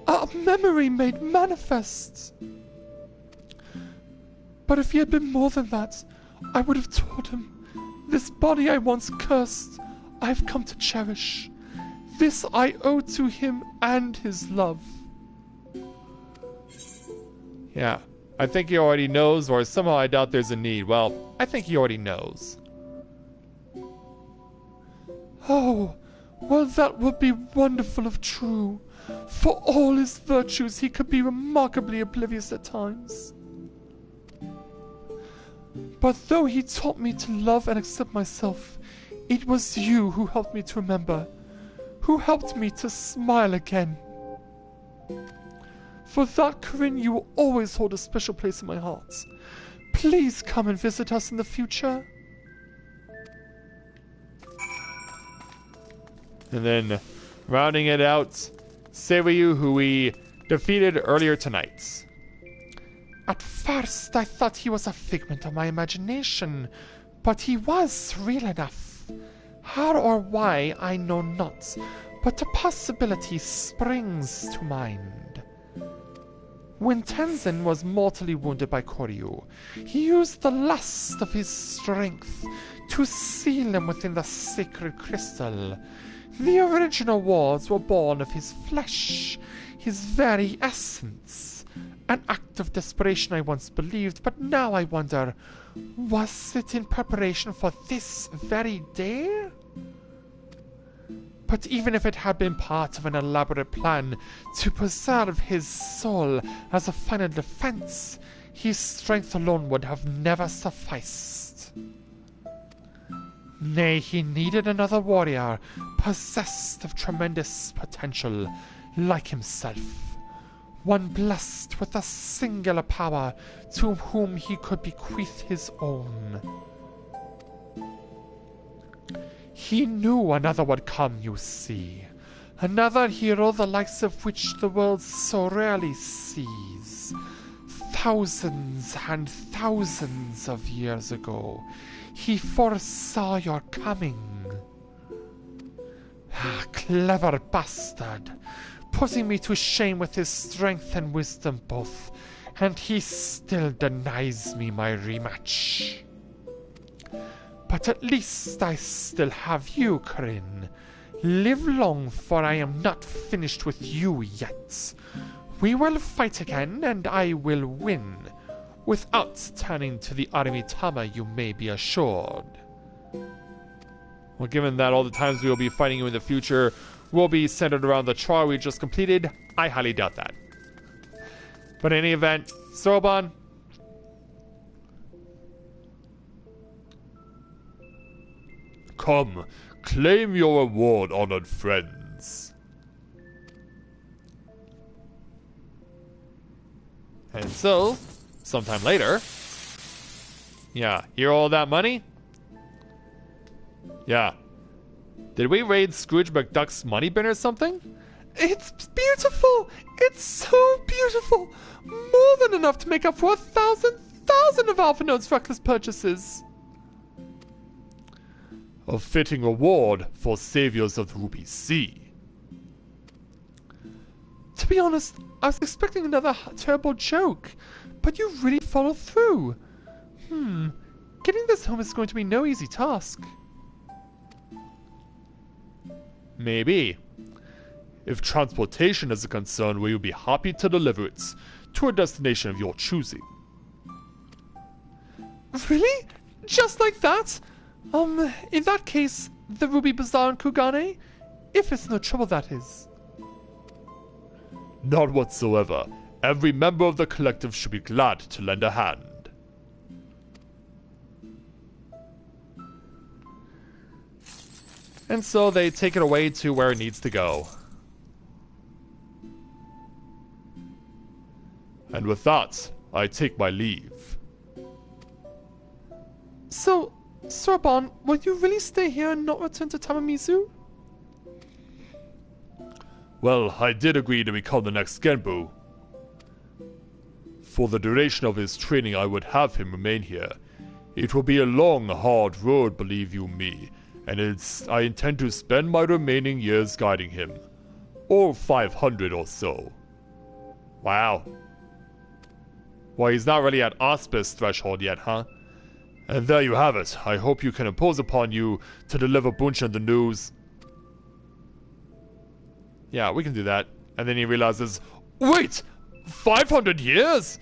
a memory made manifest. But if he had been more than that, I would have told him, this body I once cursed, I've come to cherish. This I owe to him and his love. Yeah, I think he already knows, or somehow I doubt there's a need. Well, I think he already knows. Oh, well that would be wonderful if true. For all his virtues, he could be remarkably oblivious at times. But though he taught me to love and accept myself, it was you who helped me to remember, who helped me to smile again. For that, Corinne, you will always hold a special place in my heart. Please come and visit us in the future. And then, rounding it out, Seiryu, who we defeated earlier tonight. At first, I thought he was a figment of my imagination, but he was real enough. How or why, I know not, but a possibility springs to mind. When Tenzin was mortally wounded by Koryu, he used the lust of his strength to seal him within the sacred crystal. The original wards were born of his flesh, his very essence. An act of desperation I once believed, but now I wonder, was it in preparation for this very day? But even if it had been part of an elaborate plan to preserve his soul as a final defense, his strength alone would have never sufficed. Nay, he needed another warrior, possessed of tremendous potential, like himself. One blessed with a singular power to whom he could bequeath his own. He knew another would come, you see. Another hero the likes of which the world so rarely sees. Thousands and thousands of years ago, he foresaw your coming. Ah, clever bastard, putting me to shame with his strength and wisdom both, and he still denies me my rematch. But at least I still have you, Corinne. Live long, for I am not finished with you yet. We will fight again, and I will win. Without turning to the Aremitama, you may be assured. Well, given that all the times we will be fighting you in the future will be centered around the trial we just completed, I highly doubt that. But in any event, Sorbonne, come, claim your reward, honored friends. and so, sometime later, yeah, hear all that money? Yeah. Did we raid Scrooge McDuck's money bin or something? It's beautiful! It's so beautiful! More than enough to make up for 1,000 of Alpha Note's reckless purchases. A fitting reward for saviors of the Ruby Sea. To be honest, I was expecting another terrible joke, but you really followed through. Getting this home is going to be no easy task. Maybe. If transportation is a concern, we will be happy to deliver it to a destination of your choosing. Really? Just like that? In that case, the Ruby Bazaar in Kugane? If it's no trouble, that is. Not whatsoever. Every member of the collective should be glad to lend a hand. And so they take it away to where it needs to go. And And with that, I take my leave. So, Sorbonne, will you really stay here and not return to Tamamizu? Well, I did agree to become the next Genbu. For the duration of his training, I would have him remain here. It will be a long, hard road, believe you me, and I intend to spend my remaining years guiding him. Or 500 or so. Wow. Well, he's not really at auspice threshold yet, huh? And there you have it. I hope you can impose upon you to deliver Bunchen the news. Yeah, we can do that. And then he realizes, wait! 500 years?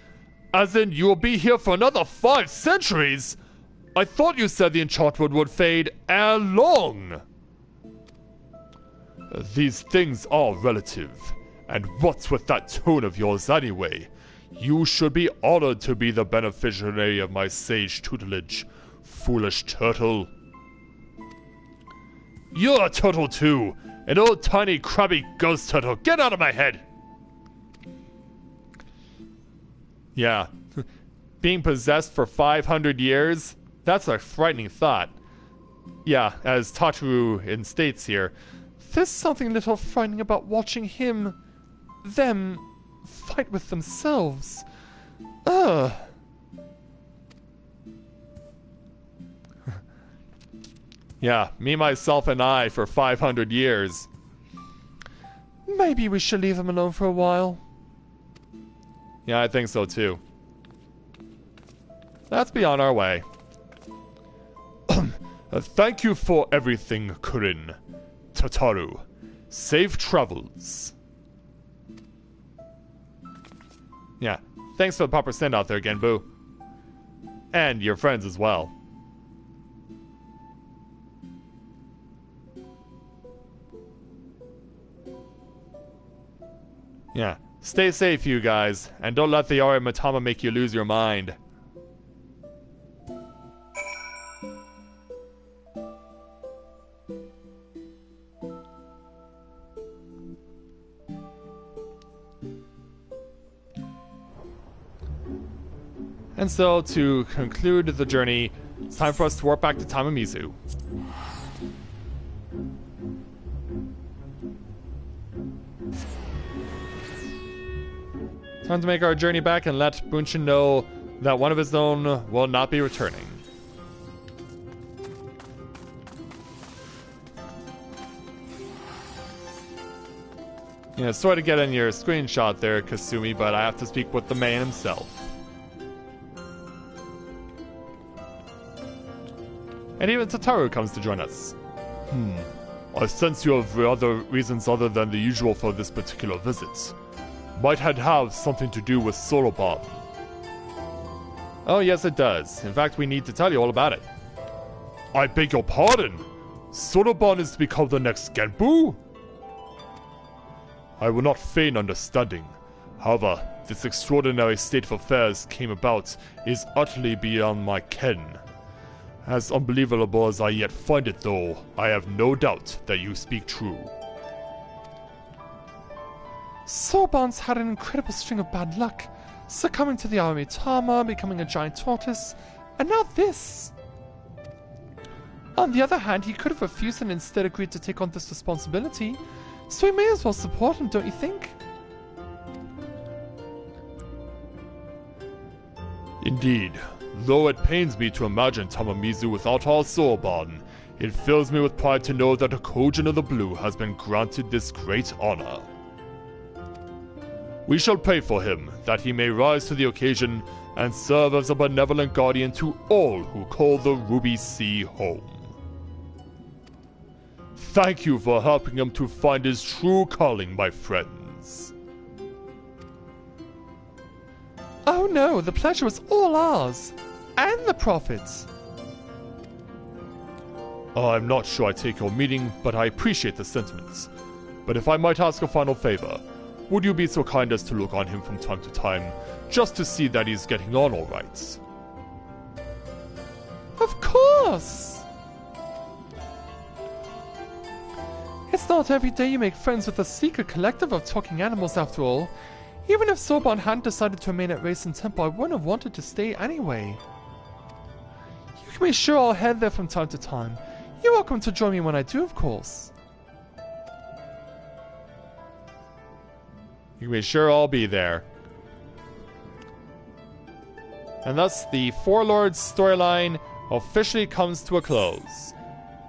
As in, you will be here for another 5 centuries? I thought you said the enchantment would fade ere long. These things are relative. And what's with that tone of yours anyway? You should be honored to be the beneficiary of my sage tutelage, foolish turtle. You're a turtle too! An old tiny crabby ghost turtle! Get out of my head! Yeah. Being possessed for 500 years? That's a frightening thought. Yeah, as Tataru states here, there's something a little frightening about watching them, fight with themselves. Ugh. Yeah, me, myself, and I for 500 years. Maybe we should leave them alone for a while. Yeah, I think so too. Let's be on our way. Thank you for everything, Kurin. Tataru. Safe travels. Yeah, thanks for the proper send out there again, Boo. And your friends as well. Yeah, stay safe, you guys, and don't let the Yari Matama make you lose your mind. And so, to conclude the journey, it's time for us to warp back to Tamamizu. Time to make our journey back and let Bunchen know that one of his own will not be returning. Yeah, sorry to get in your screenshot there, Kasumi, but I have to speak with the man himself. And even Tataru comes to join us. I sense you have other reasons other than the usual for this particular visit. Might have something to do with Soroban. Oh yes, it does. In fact, we need to tell you all about it. I beg your pardon? Soroban is to become the next Genbu? I will not feign understanding. However, this extraordinary state of affairs came about is utterly beyond my ken. As unbelievable as I yet find it though, I have no doubt that you speak true. Sorbonne's had an incredible string of bad luck, succumbing to the Aramitama, becoming a giant tortoise, and now this. On the other hand, he could have refused and instead agreed to take on this responsibility, so we may as well support him, don't you think? Indeed. Though it pains me to imagine Tamamizu without our Sorbonne, it fills me with pride to know that a Kojin of the Blue has been granted this great honor. We shall pray for him, that he may rise to the occasion and serve as a benevolent guardian to all who call the Ruby Sea home. Thank you for helping him to find his true calling, my friends. Oh no, the pleasure is all ours. And the profits. I'm not sure I take your meaning, but I appreciate the sentiments. But if I might ask a final favor, would you be so kind as to look on him from time to time, just to see that he's getting on all right? Of course! It's not every day you make friends with a secret collective of talking animals after all. Even if Soban hadn't decided to remain at Racing Temple, I wouldn't have wanted to stay anyway. You can be sure I'll head there from time to time. You're welcome to join me when I do, of course. You can be sure I'll be there. And thus, the Four Lords storyline officially comes to a close.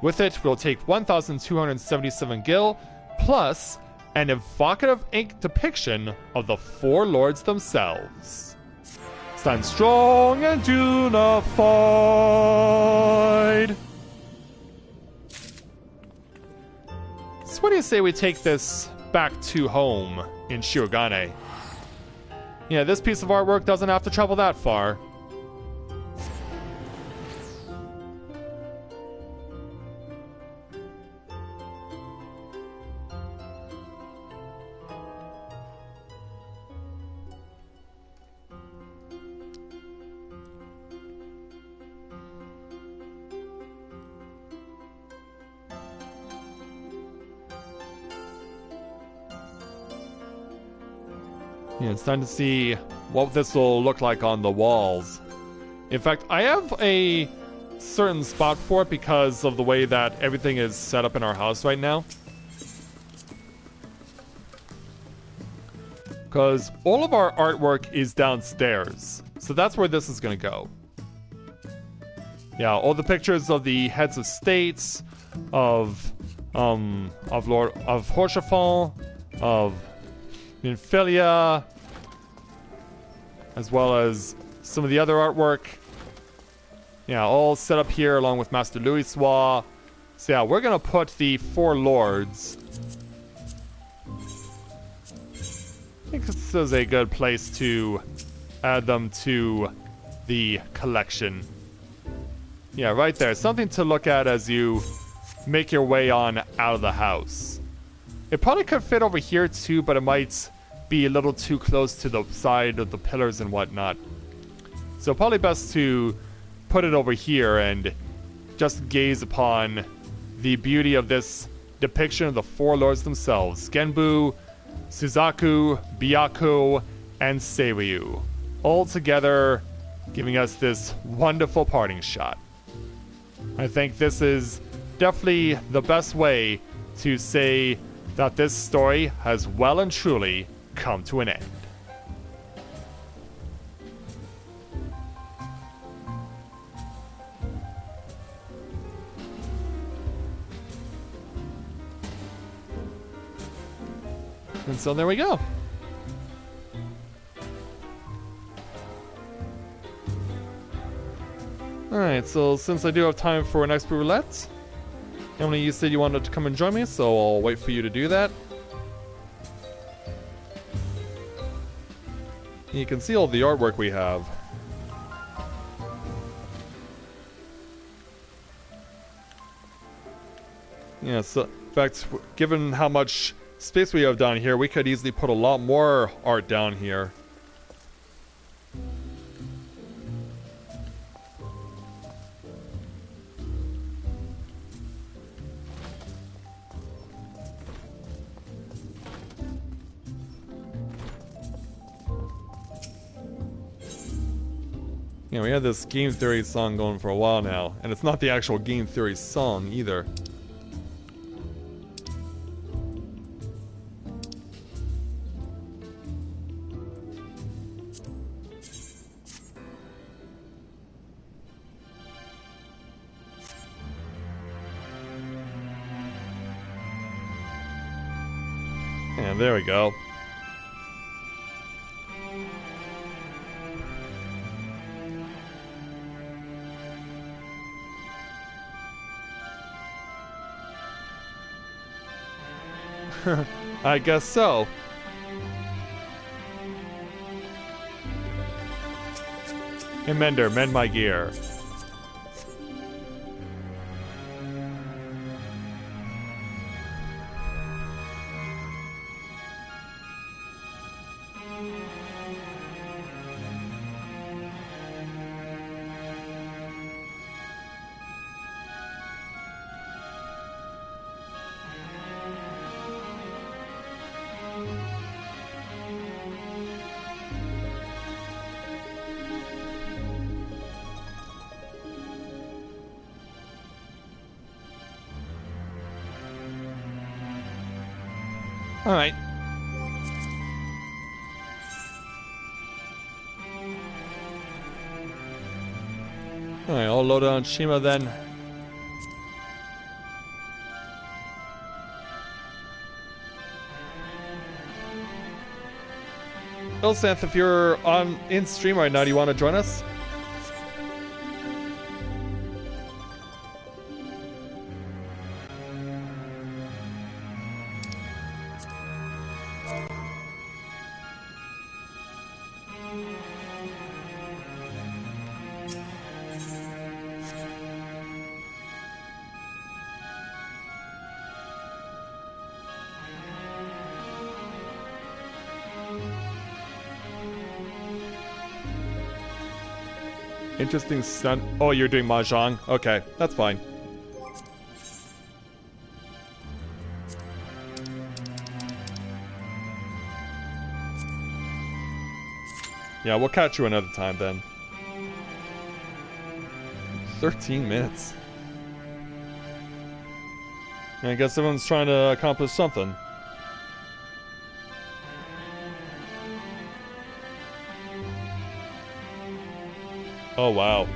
With it, we'll take 1,277 gil, plus an evocative ink depiction of the Four Lords themselves. Stand strong and unified! So what do you say we take this back to home in Shirogane? Yeah, this piece of artwork doesn't have to travel that far. Yeah, it's time to see what this will look like on the walls. In fact, I have a certain spot for it because of the way that everything is set up in our house right now. Because all of our artwork is downstairs. So that's where this is going to go. Yeah, all the pictures of the heads of states, of Horshafon, of Nymphelia, as well as some of the other artwork. Yeah, all set up here along with Master Louisoix. So yeah, we're gonna put the Four Lords. I think this is a good place to add them to the collection. Yeah, right there. Something to look at as you make your way on out of the house. It probably could fit over here too, but it might be a little too close to the side of the pillars and whatnot. So probably best to put it over here and just gaze upon the beauty of this depiction of the Four Lords themselves. Genbu, Suzaku, Byaku, and Seiryu. All together giving us this wonderful parting shot. I think this is definitely the best way to say that this story has well and truly come to an end. And so there we go. Alright, so since I do have time for an expo roulette, Emily, you said you wanted to come and join me, so I'll wait for you to do that. You can see all the artwork we have. Yeah, so in fact, given how much space we have down here, we could easily put a lot more art down here. Yeah, we had this Game Theory song going for a while now, and it's not the actual Game Theory song either. And there we go. I guess so. Hey Mender, mend my gear. Alright. Alright, I'll load on Shima then. Ilsanth, if you're in stream right now, do you want to join us? Interesting stunt. Oh, you're doing Mahjong? Okay, that's fine. Yeah, we'll catch you another time then. 13 minutes. I guess everyone's trying to accomplish something. Oh wow,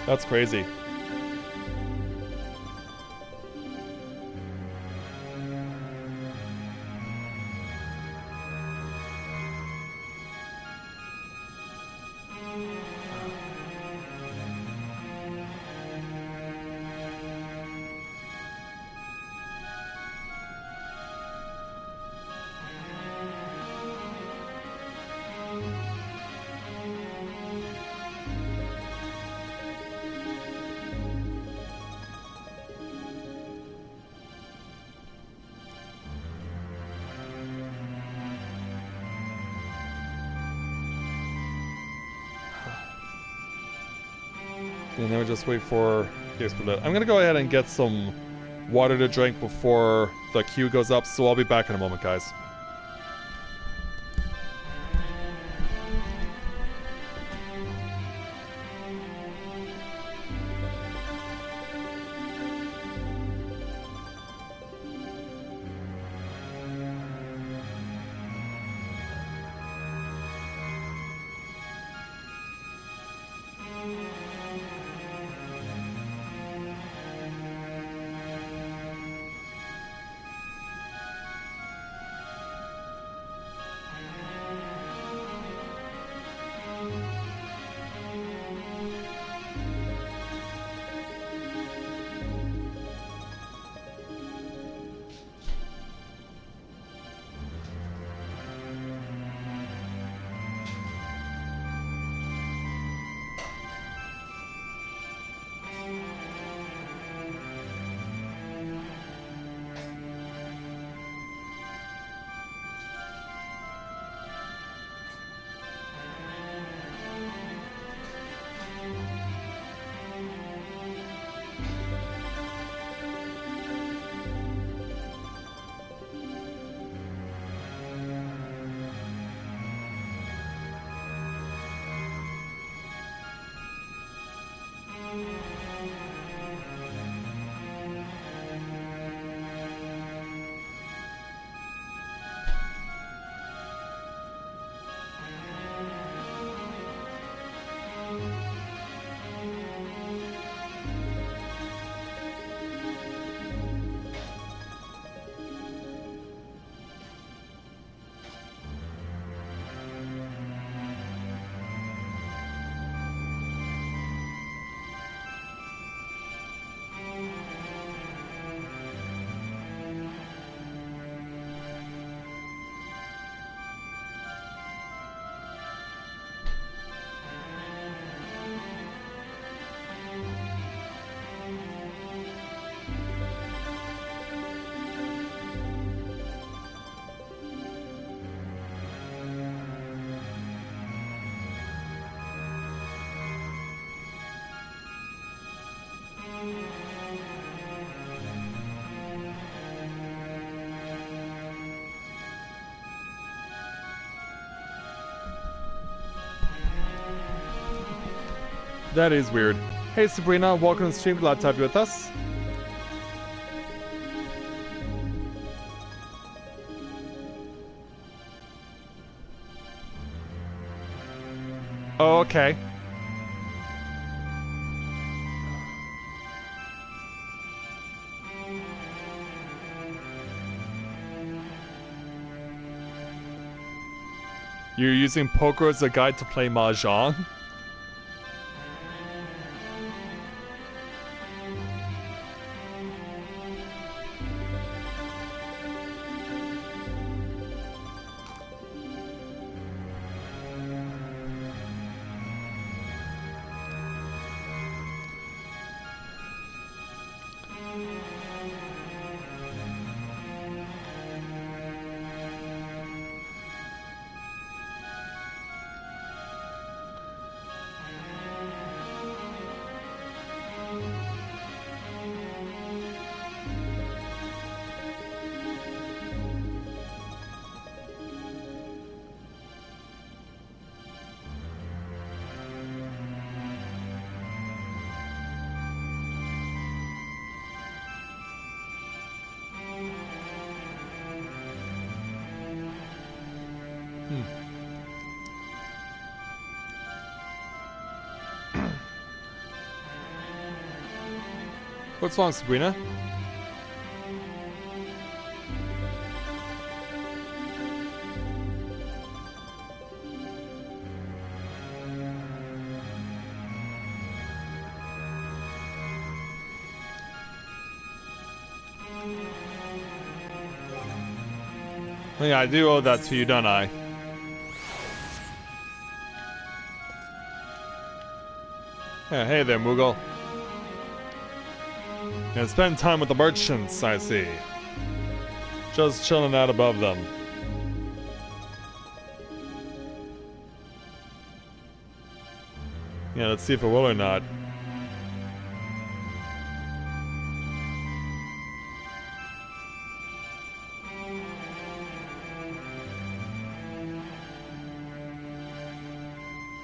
that's crazy. And then we just wait for the explode. I'm gonna go ahead and get some water to drink before the queue goes up, so I'll be back in a moment, guys. That is weird. Hey Sabrina, welcome to the stream. Glad to have you with us. Oh, okay. You're using poker as a guide to play mahjong? What's wrong, Sabrina? Yeah, I do owe that to you, don't I? Yeah, hey there, Moogle. And spend time with the merchants, I see. Just chilling out above them. Yeah, let's see if it will or not.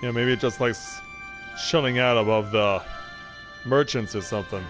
Yeah, maybe it just likes chilling out above the merchants or something.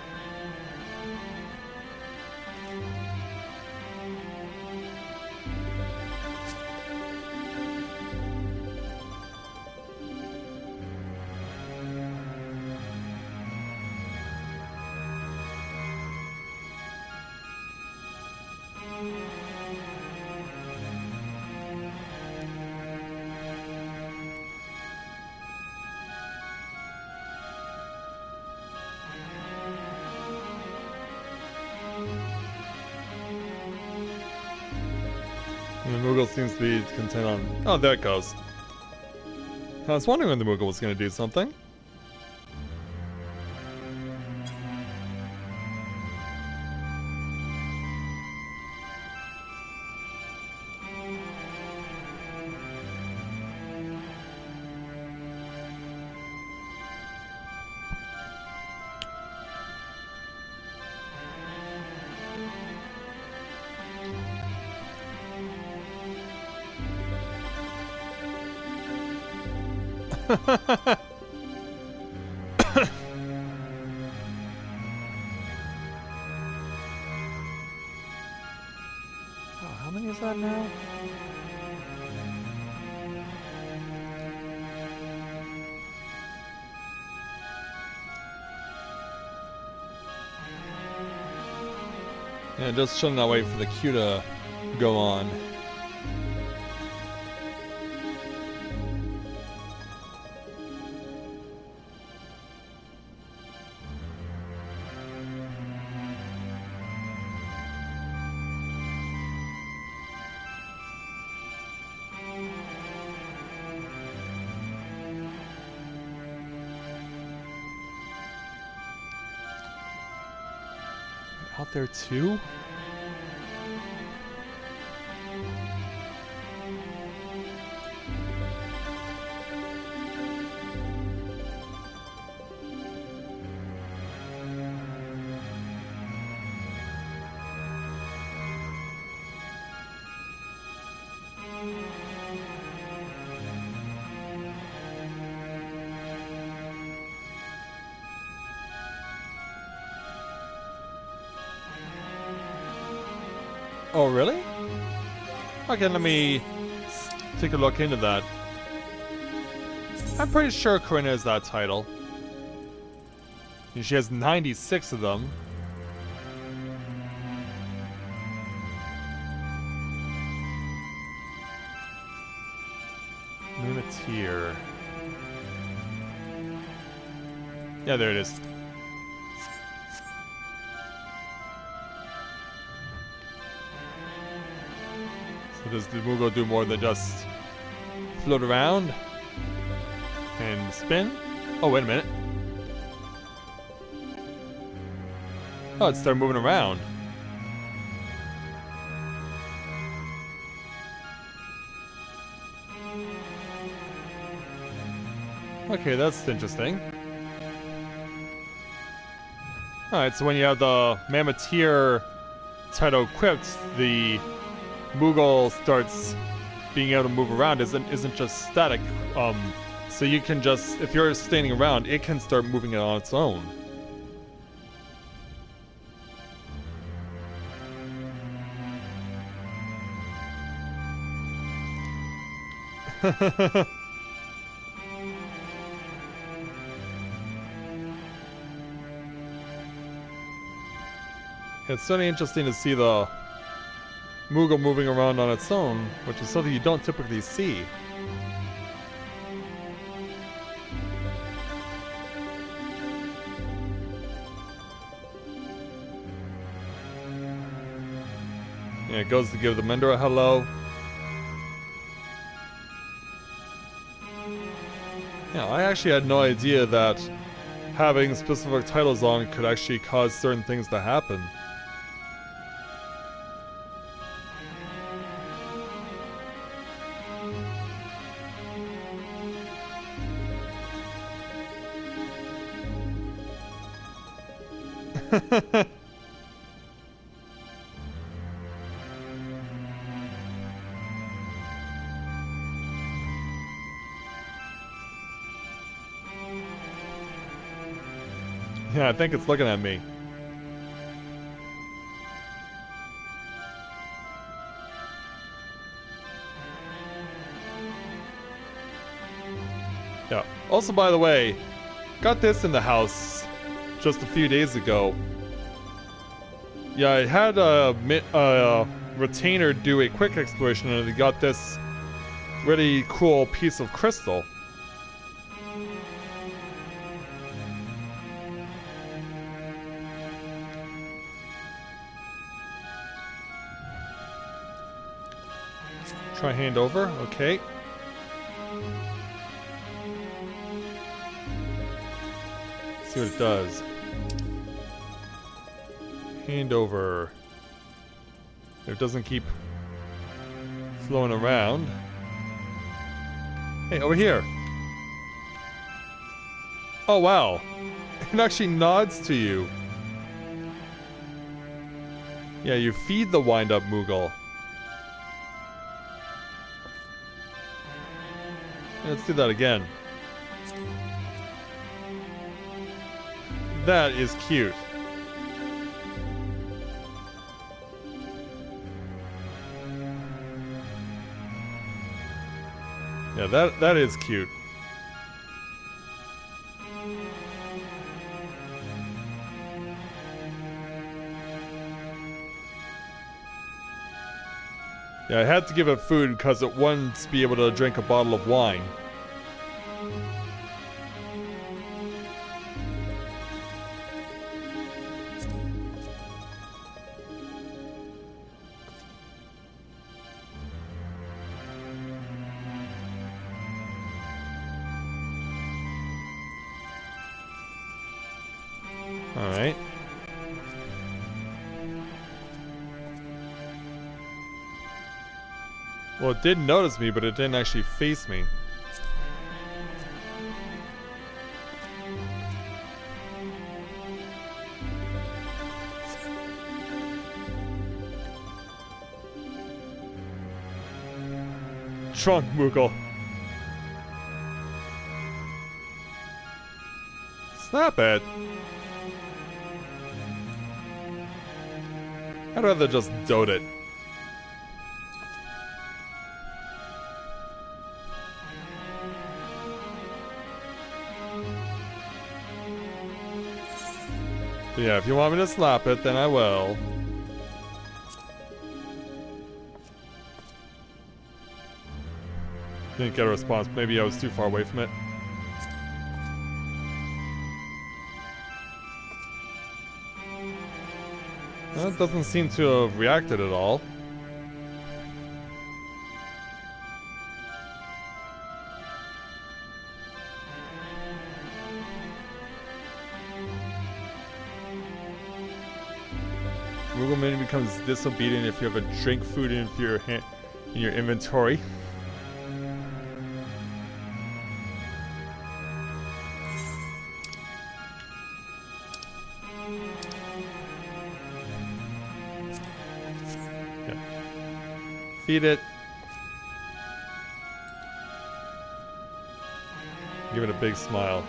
The Moogle seems to be content on... Oh, there it goes. I was wondering when the Moogle was going to do something. Oh, how many is that now? Yeah, just shouldn't I wait for the queue to go on. Out there too? Oh, really? Okay, let me take a look into that. I'm pretty sure Corinna is that title. And she has 96 of them. Mimitir. Yeah, there it is. So does the Moogle do more than just float around and spin? Oh, wait a minute. Oh, it started moving around. Okay, that's interesting. Alright, so when you have the Mammoteer title equipped, the Moogle starts being able to move around, isn't just static. So you can just, if you're standing around, it can start moving it on its own. It's certainly interesting to see the Moogle moving around on its own, which is something you don't typically see. Yeah, it goes to give the Mender a hello. Yeah, I actually had no idea that having specific titles on could actually cause certain things to happen. Yeah, I think it's looking at me. Yeah. Also, by the way, got this in the house just a few days ago. Yeah, I had a retainer do a quick exploration and I got this really cool piece of crystal. Try hand over, okay. See what it does. Hand over. It doesn't keep flowing around. Hey, over here. Oh wow. It actually nods to you. Yeah, you feed the wind-up Moogle. Let's do that again. That is cute. Yeah, that is cute. Yeah, I had to give it food because it wanted to be able to drink a bottle of wine. Alright. Well, it did notice me, but it didn't actually face me. Trunk Moogle. Snap it. I'd rather just dote it. Yeah, if you want me to slap it, then I will. Didn't get a response. Maybe I was too far away from it. Well, it doesn't seem to have reacted at all. Moogle menu becomes disobedient if you have a drink food in your inventory. Yeah. Feed it. Give it a big smile.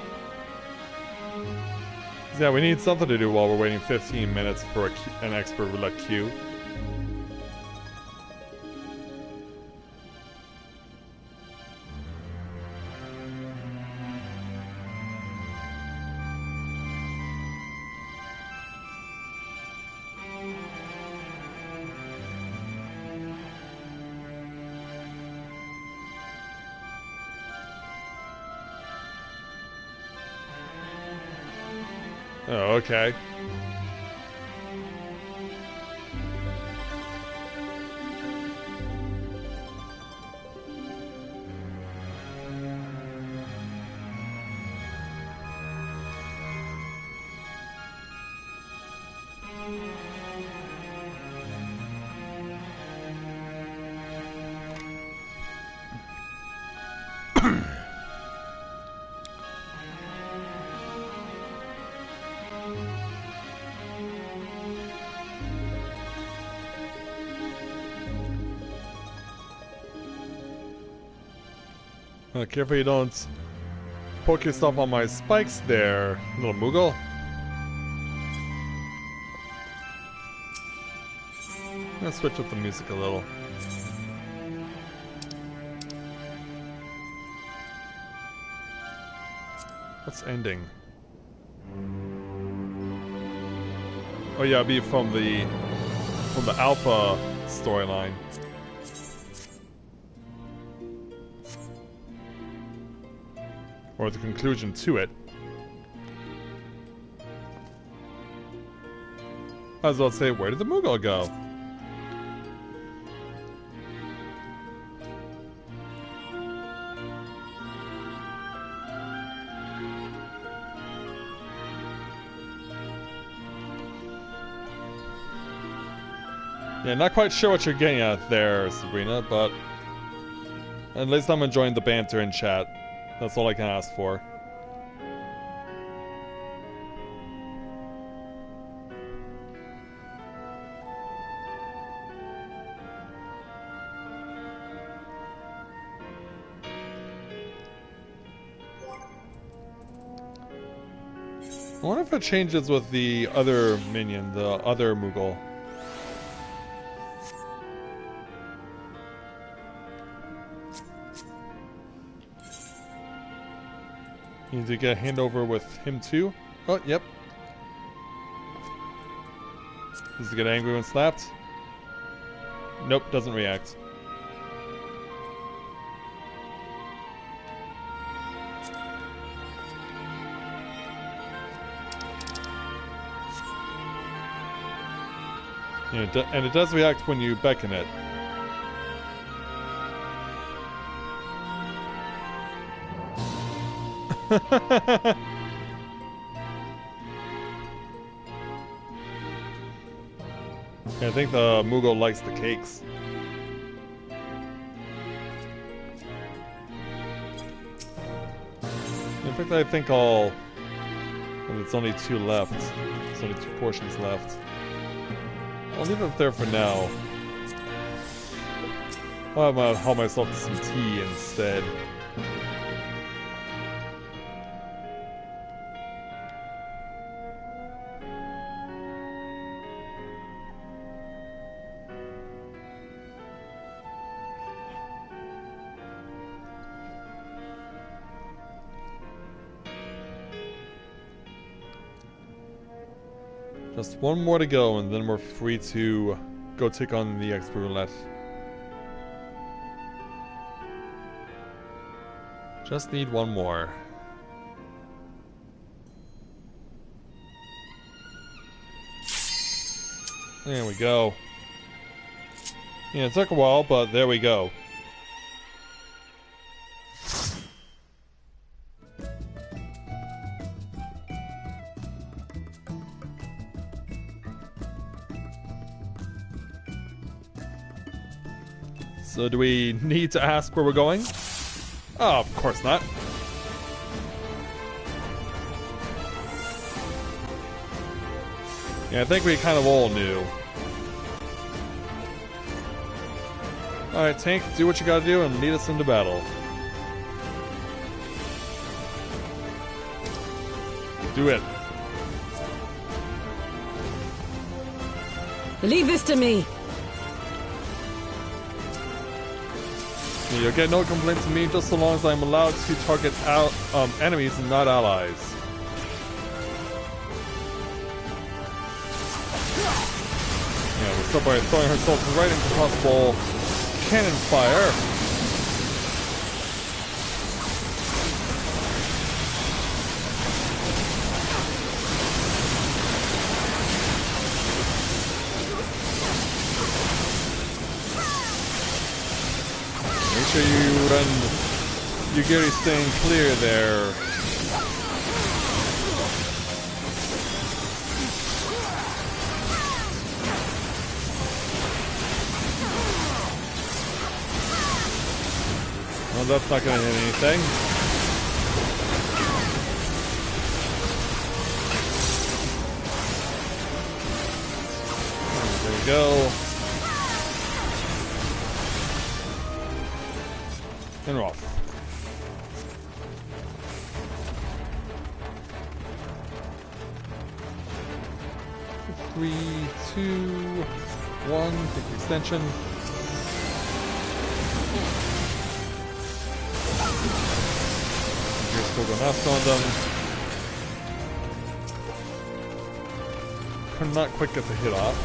Yeah, we need something to do while we're waiting 15 minutes for an expert roulette queue. Oh, okay. Careful you don't poke yourself on my spikes there, little Moogle. Let's switch up the music a little. What's ending? Oh yeah, it'll be from the Alpha storyline. Or the conclusion to it. I was about to say, where did the Moogle go? Yeah, not quite sure what you're getting at there, Sabrina, but at least I'm enjoying the banter in chat. That's all I can ask for. I wonder if it changes with the other minion, the other Moogle. You need to get a handover with him too? Oh, yep. Does he get angry when slapped? Nope, doesn't react. Yeah, and it does react when you beckon it. I think the Moogle likes the cakes. In fact, I think I'll... It's only 2 left. There's only 2 portions left. I'll leave it there for now. I'll help myself to some tea instead. Just one more to go, and then we're free to go take on the expert roulette. Just need one more. There we go. Yeah, it took a while, but there we go. So do we need to ask where we're going? Oh, of course not. Yeah, I think we kind of all knew. Alright, Tank, do what you gotta do and lead us into battle. Do it. Leave this to me. You'll get no complaints from me just so long as I'm allowed to target enemies and not allies. Yeah, we'll start by throwing ourselves right into possible cannon fire. Make sure you run Yugiri staying clear there. Well, that's not going to hit anything. There we go. And we're off. 3, 2, 1. Take the extension. Here's still going nest on them. Could not quite get the hit off.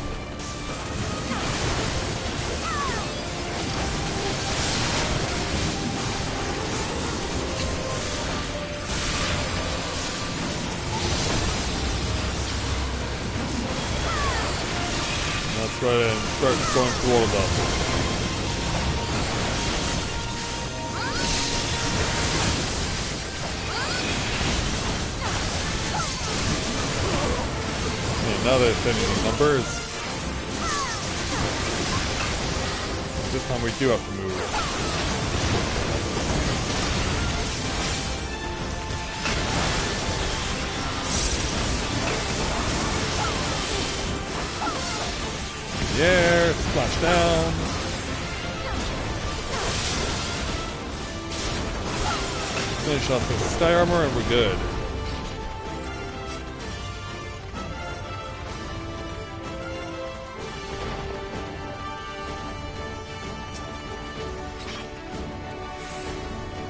Let's go ahead and start going through all of them. Now they're sending the numbers. This time we do have to move. Yeah, splash down. Finish off with sky armor and we're good.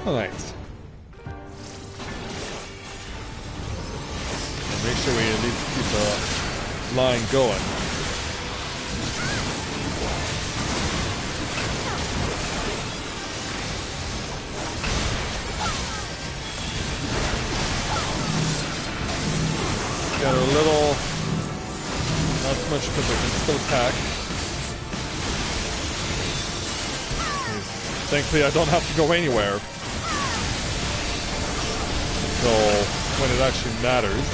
Alright. Make sure we at least keep the line going. Got a little, not too much because I can still attack. Thankfully I don't have to go anywhere. So when it actually matters.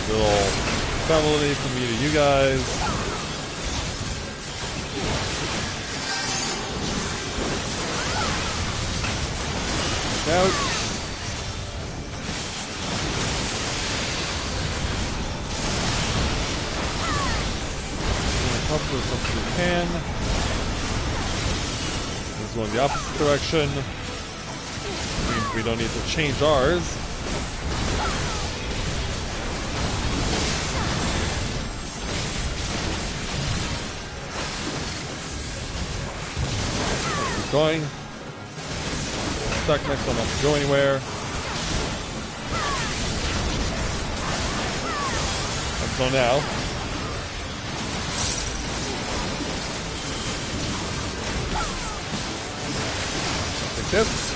Little family from me to you guys. Out. Cover as much as we can. This is going the opposite direction. we don't need to change ours. Keep going. Stuck next one, not to go anywhere. Let's go now. Like this.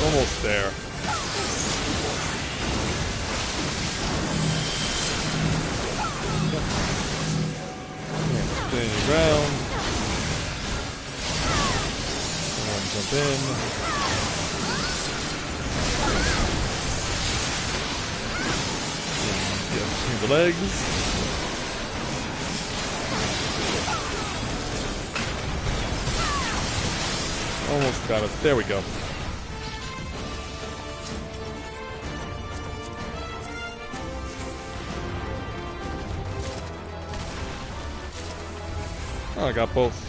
Almost there. Stay in the ground. Jump in. Get between the legs. Almost got it. There we go. Oh, I got both.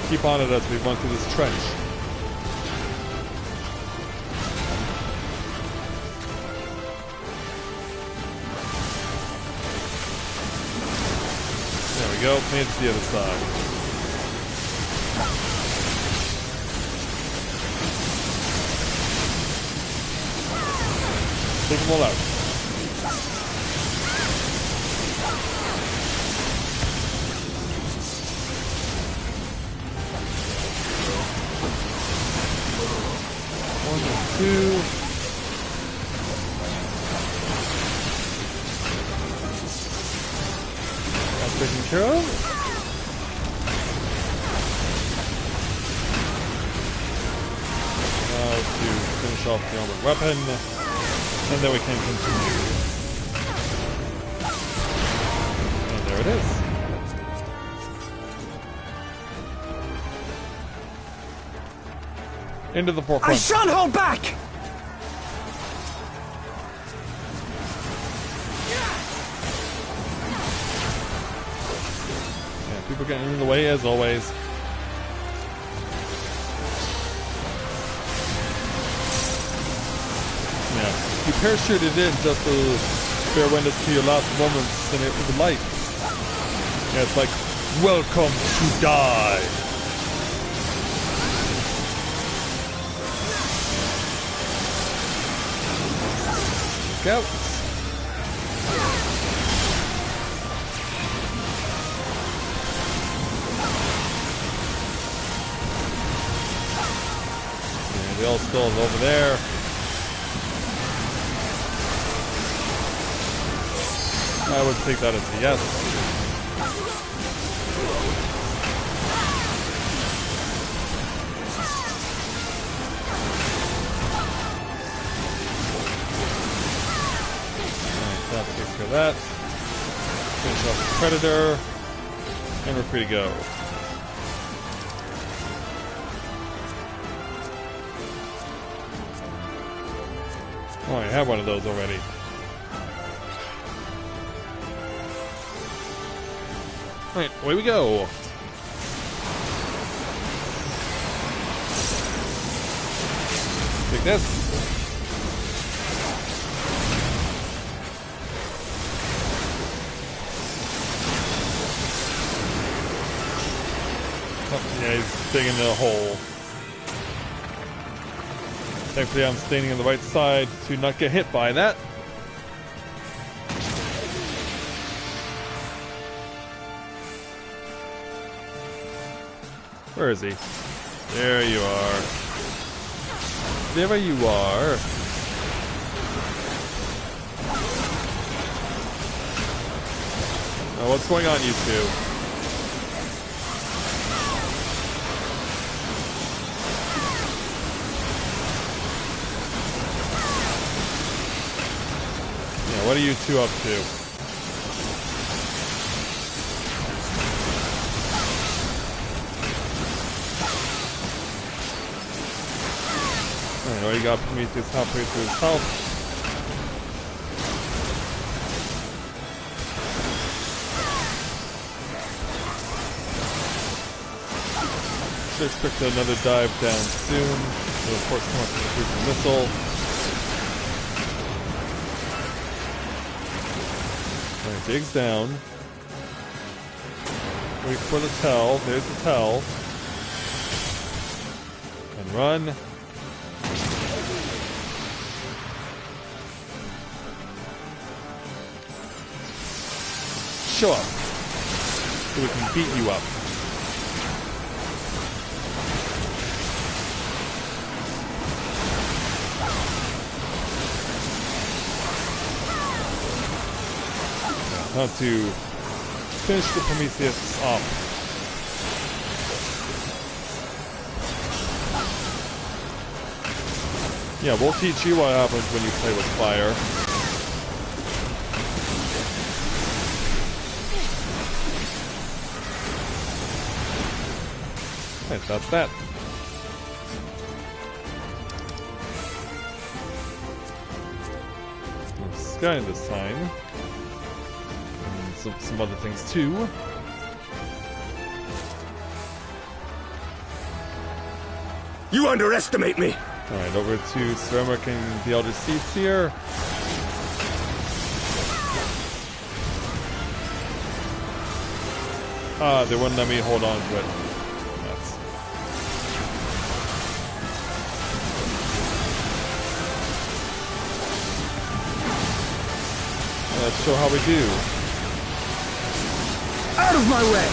Keep on it as we run through this trench. There we go, made it to the other side. Take them all out. Two. That's taken care of. Now to finish off the armored weapon, and then we can continue. And there it is. Into the forefront. I shan't hold back! Yeah, people getting in the way as always. Yeah, you parachuted in just to spare witness to your last moments in it with life. Yeah, it's like, welcome to die. Go. And they all still over there. I would take that as a yes. Takes care of that. Finish off the Predator. And we're free to go. Oh, I have one of those already. Alright, away we go. Take this. Yeah, he's digging a hole. Thankfully I'm standing on the right side to not get hit by that. Where is he? There you are. There you are. Now what's going on, you two? What are you two up to? Already got Prometheus halfway through his health. Should expect another dive down soon. Will of course come up with a crucial missile. Alright, digs down. Wait for the tell. There's the tell. And run. Show up. So we can beat you up. How to finish the Prometheus off. Yeah, we'll teach you what happens when you play with fire. Okay, that's that. Sky this time. Some other things too. You underestimate me! Alright, over to Ceramic and the Elder Seats here. Ah, they wouldn't let me hold on to it. Nuts. Let's show how we do. Out of my way!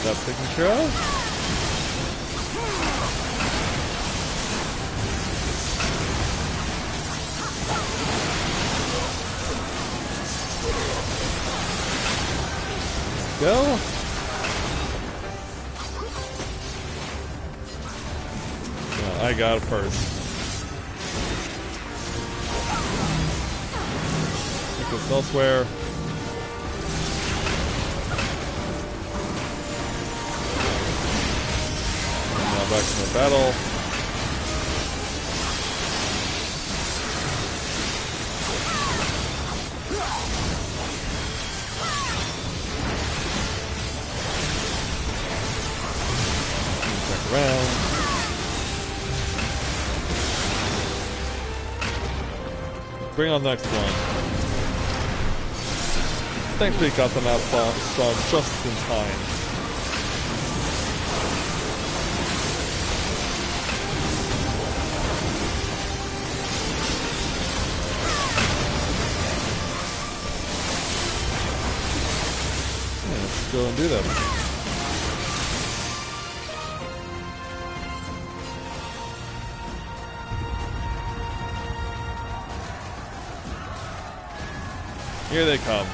That's taken care of. Go. I got it first. Take this elsewhere. And now back to the battle. Back around. Bring on the next one. Thankfully got the map spawn just in time. Yeah, let's go and do that. Here they come.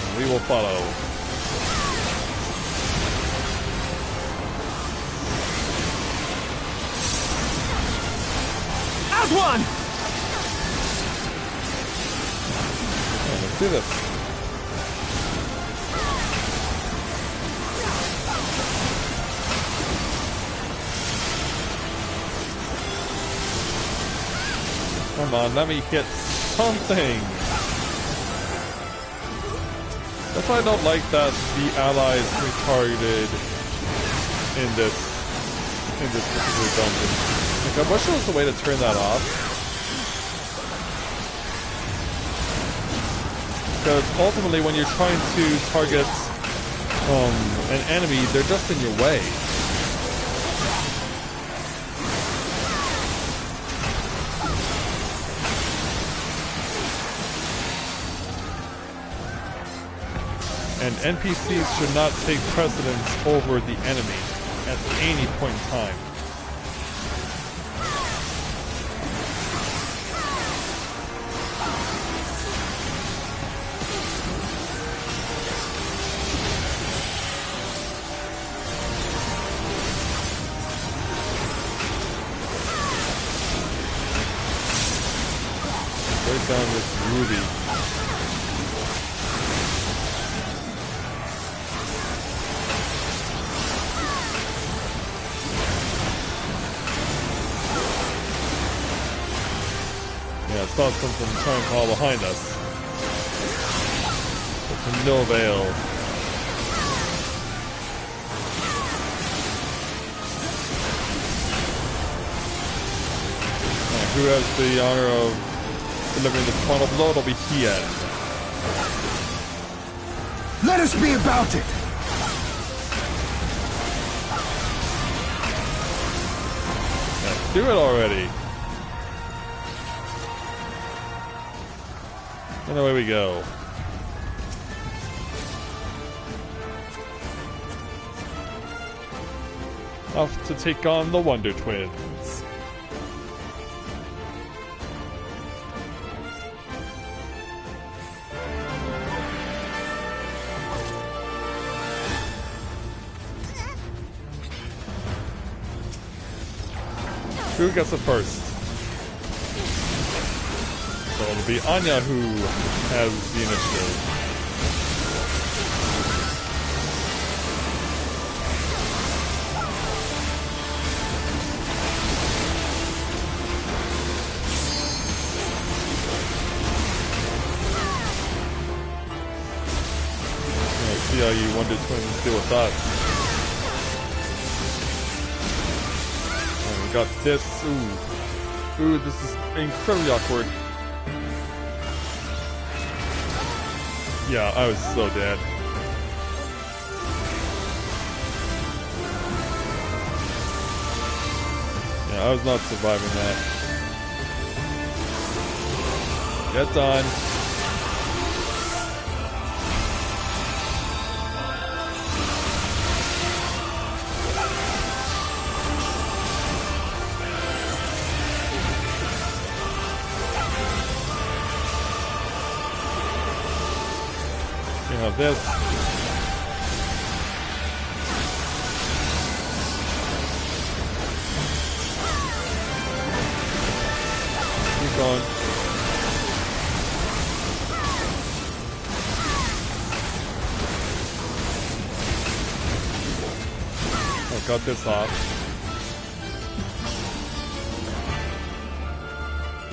And we will follow. As one! Okay, let's do this. Come on, let me hit something. That's why I don't like that the allies retarded in this particular dungeon. Like, I wish there was a way to turn that off. Because ultimately, when you're trying to target an enemy, they're just in your way. And NPCs should not take precedence over the enemy at any point in time. Very take down this Ruby. Yeah, it's not something trying to fall behind us. But to no avail. Who has the honor of delivering the final blow? It'll be Hien. Let us be about it! Yeah, do it already. And away we go. Off to take on the Wonder Twins. Who gets it first? So it'll be Anya who has the initiative. Let's see how you Wonder Twins deal with that. Got this. Ooh, this is incredibly awkward. Yeah, I was so dead. Yeah, I was not surviving that. Get done. This. Keep going. I got this off.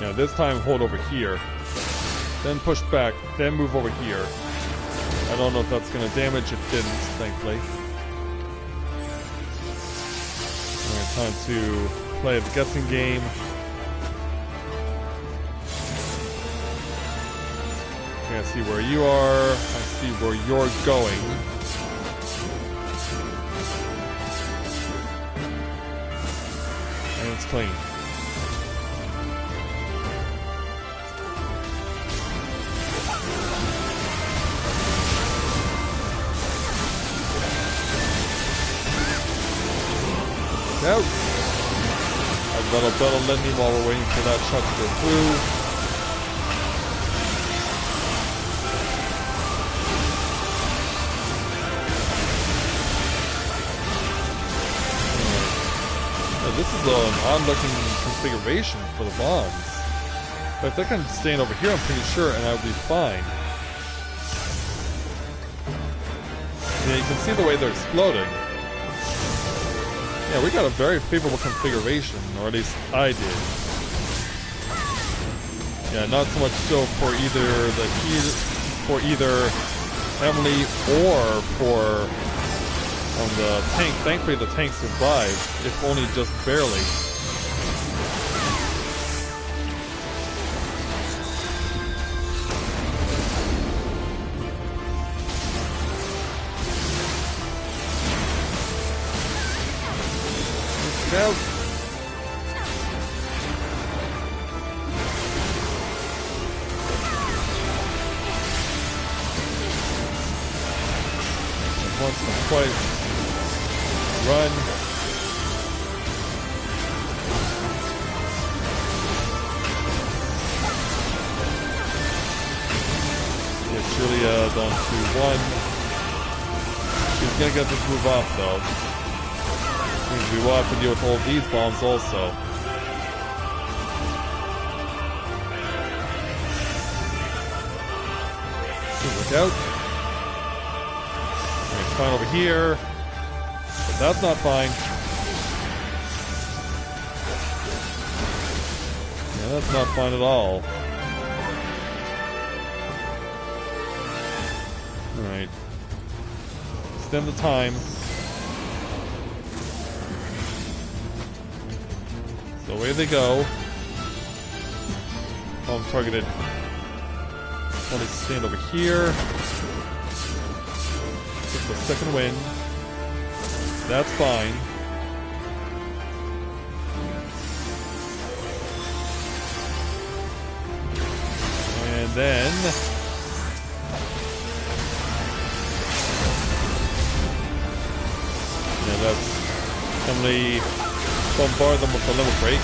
Yeah, this time hold over here. Then push back, then move over here. I don't know if that's going to damage. It didn't, thankfully. Alright, time to play the guessing game. Okay, I see where you are. I see where you're going. And it's clean. Out. I've got a battle landing while we're waiting for that shot to go through. Yeah, this is an odd-looking configuration for the bombs. But if they can stand over here, I'm pretty sure, and I'll be fine. Yeah, you can see the way they're exploding. Yeah, we got a very favorable configuration, or at least I did. Yeah, not so much so for either Emily or for the tank. Thankfully, the tank survived, if only just barely. Out. Once or twice. Run. Get Julia down to 1. She's gonna get this move off though. We will have to deal with all these bombs also. out. It's fine over here. But that's not fine. Yeah, that's not fine at all. Alright. Extend the time. So away they go. Oh, I'm targeted. I want to stand over here. Get the second wind. That's fine. And then... yeah, that's... Emily bombard them with the limit break.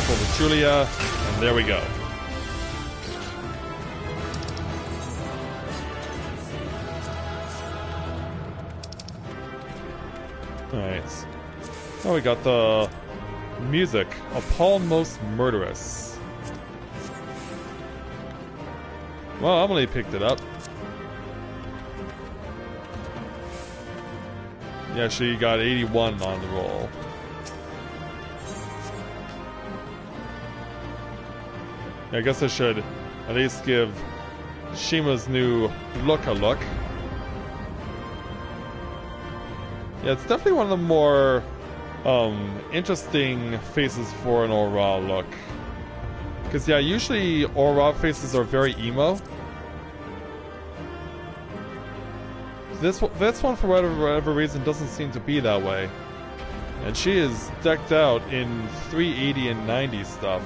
With Julia, and there we go. Alright. Now we got the music. Appall Most Murderous. Well, Emily picked it up. Yeah, she got 81 on the roll. I guess I should at least give Shima's new look a look. Yeah, it's definitely one of the more interesting faces for an Aura look. Because yeah, usually Aura faces are very emo. This one, for whatever reason, doesn't seem to be that way. And she is decked out in 380 and 90 stuff.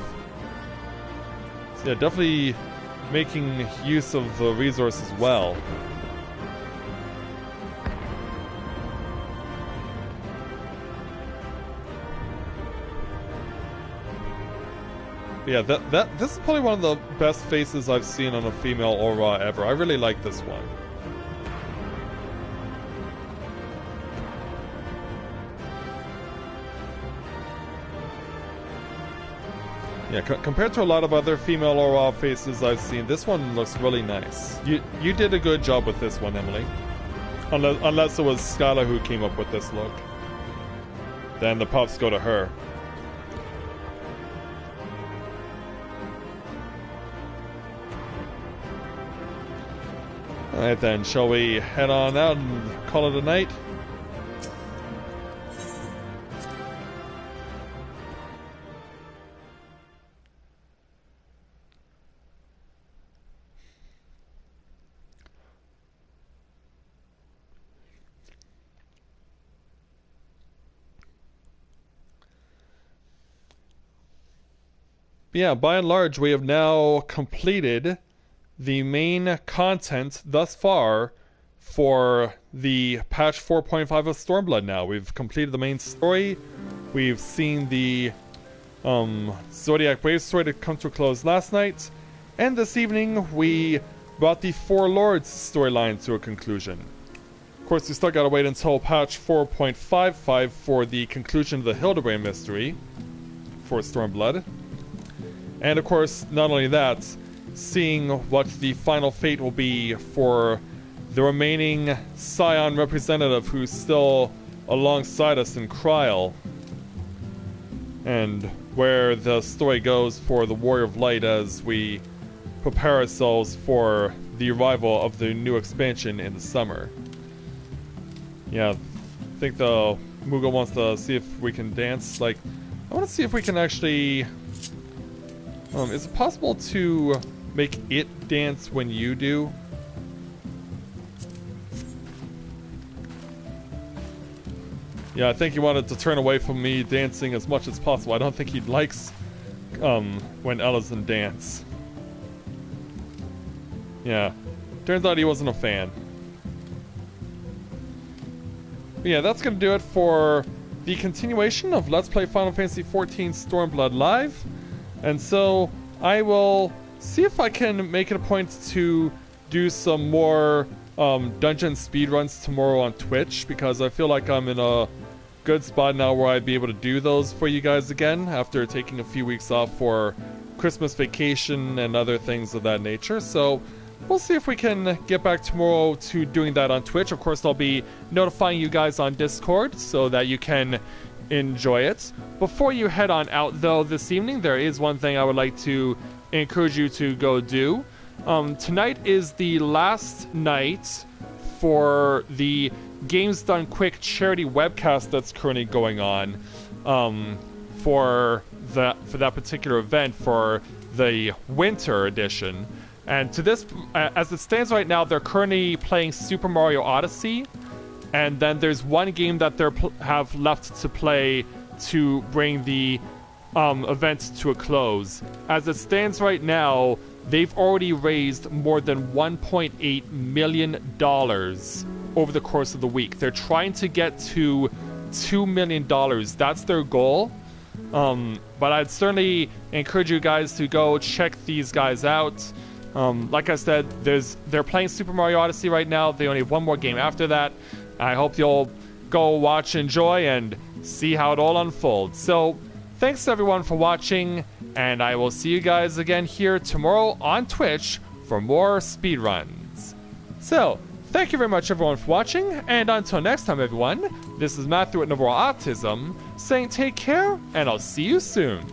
Yeah, definitely making use of the resources well. Yeah, this is probably one of the best faces I've seen on a female Aura ever. I really like this one. Yeah, compared to a lot of other female Aura faces I've seen, this one looks really nice. You did a good job with this one, Emily. Unless it was Skylar who came up with this look. Then the props go to her. Alright then, shall we head on out and call it a night? Yeah, by and large, we have now completed the main content thus far for the patch 4.5 of Stormblood now. We've completed the main story. We've seen the Zodiac Wave story to come to a close last night. And this evening, we brought the Four Lords storyline to a conclusion. Of course, we still gotta wait until patch 4.55 for the conclusion of the Hildebrand mystery for Stormblood. And of course, not only that, seeing what the final fate will be for the remaining Scion representative who's still alongside us in Kryl. And where the story goes for the Warrior of Light as we prepare ourselves for the arrival of the new expansion in the summer. Yeah, I think the Mughal wants to see if we can dance. Like, I want to see if we can actually... is it possible to make it dance when you do? Yeah, I think he wanted to turn away from me dancing as much as possible. I don't think he likes when Ellison dance. Yeah, turns out he wasn't a fan. But yeah, that's gonna do it for the continuation of Let's Play Final Fantasy XIV Stormblood Live. And so, I will see if I can make it a point to do some more dungeon speedruns tomorrow on Twitch, because I feel like I'm in a good spot now where I'd be able to do those for you guys again after taking a few weeks off for Christmas vacation and other things of that nature. So we'll see if we can get back tomorrow to doing that on Twitch. Of course, I'll be notifying you guys on Discord so that you can enjoy it. Before you head on out, though, this evening, there is one thing I would like to encourage you to go do. Tonight is the last night for the Games Done Quick charity webcast that's currently going on for that particular event for the winter edition. And to this, as it stands right now, they're currently playing Super Mario Odyssey, and then there's one game that they have left to play to bring the event to a close. As it stands right now, they've already raised more than $1.8 million over the course of the week. They're trying to get to $2 million. That's their goal. But I'd certainly encourage you guys to go check these guys out. Like I said, they're playing Super Mario Odyssey right now. They only have one more game after that. I hope you'll go watch, enjoy, and see how it all unfolds. So, thanks everyone for watching, and I will see you guys again here tomorrow on Twitch for more speedruns. So, thank you very much everyone for watching, and until next time everyone, this is Matthew at Novaura Autism, saying take care, and I'll see you soon.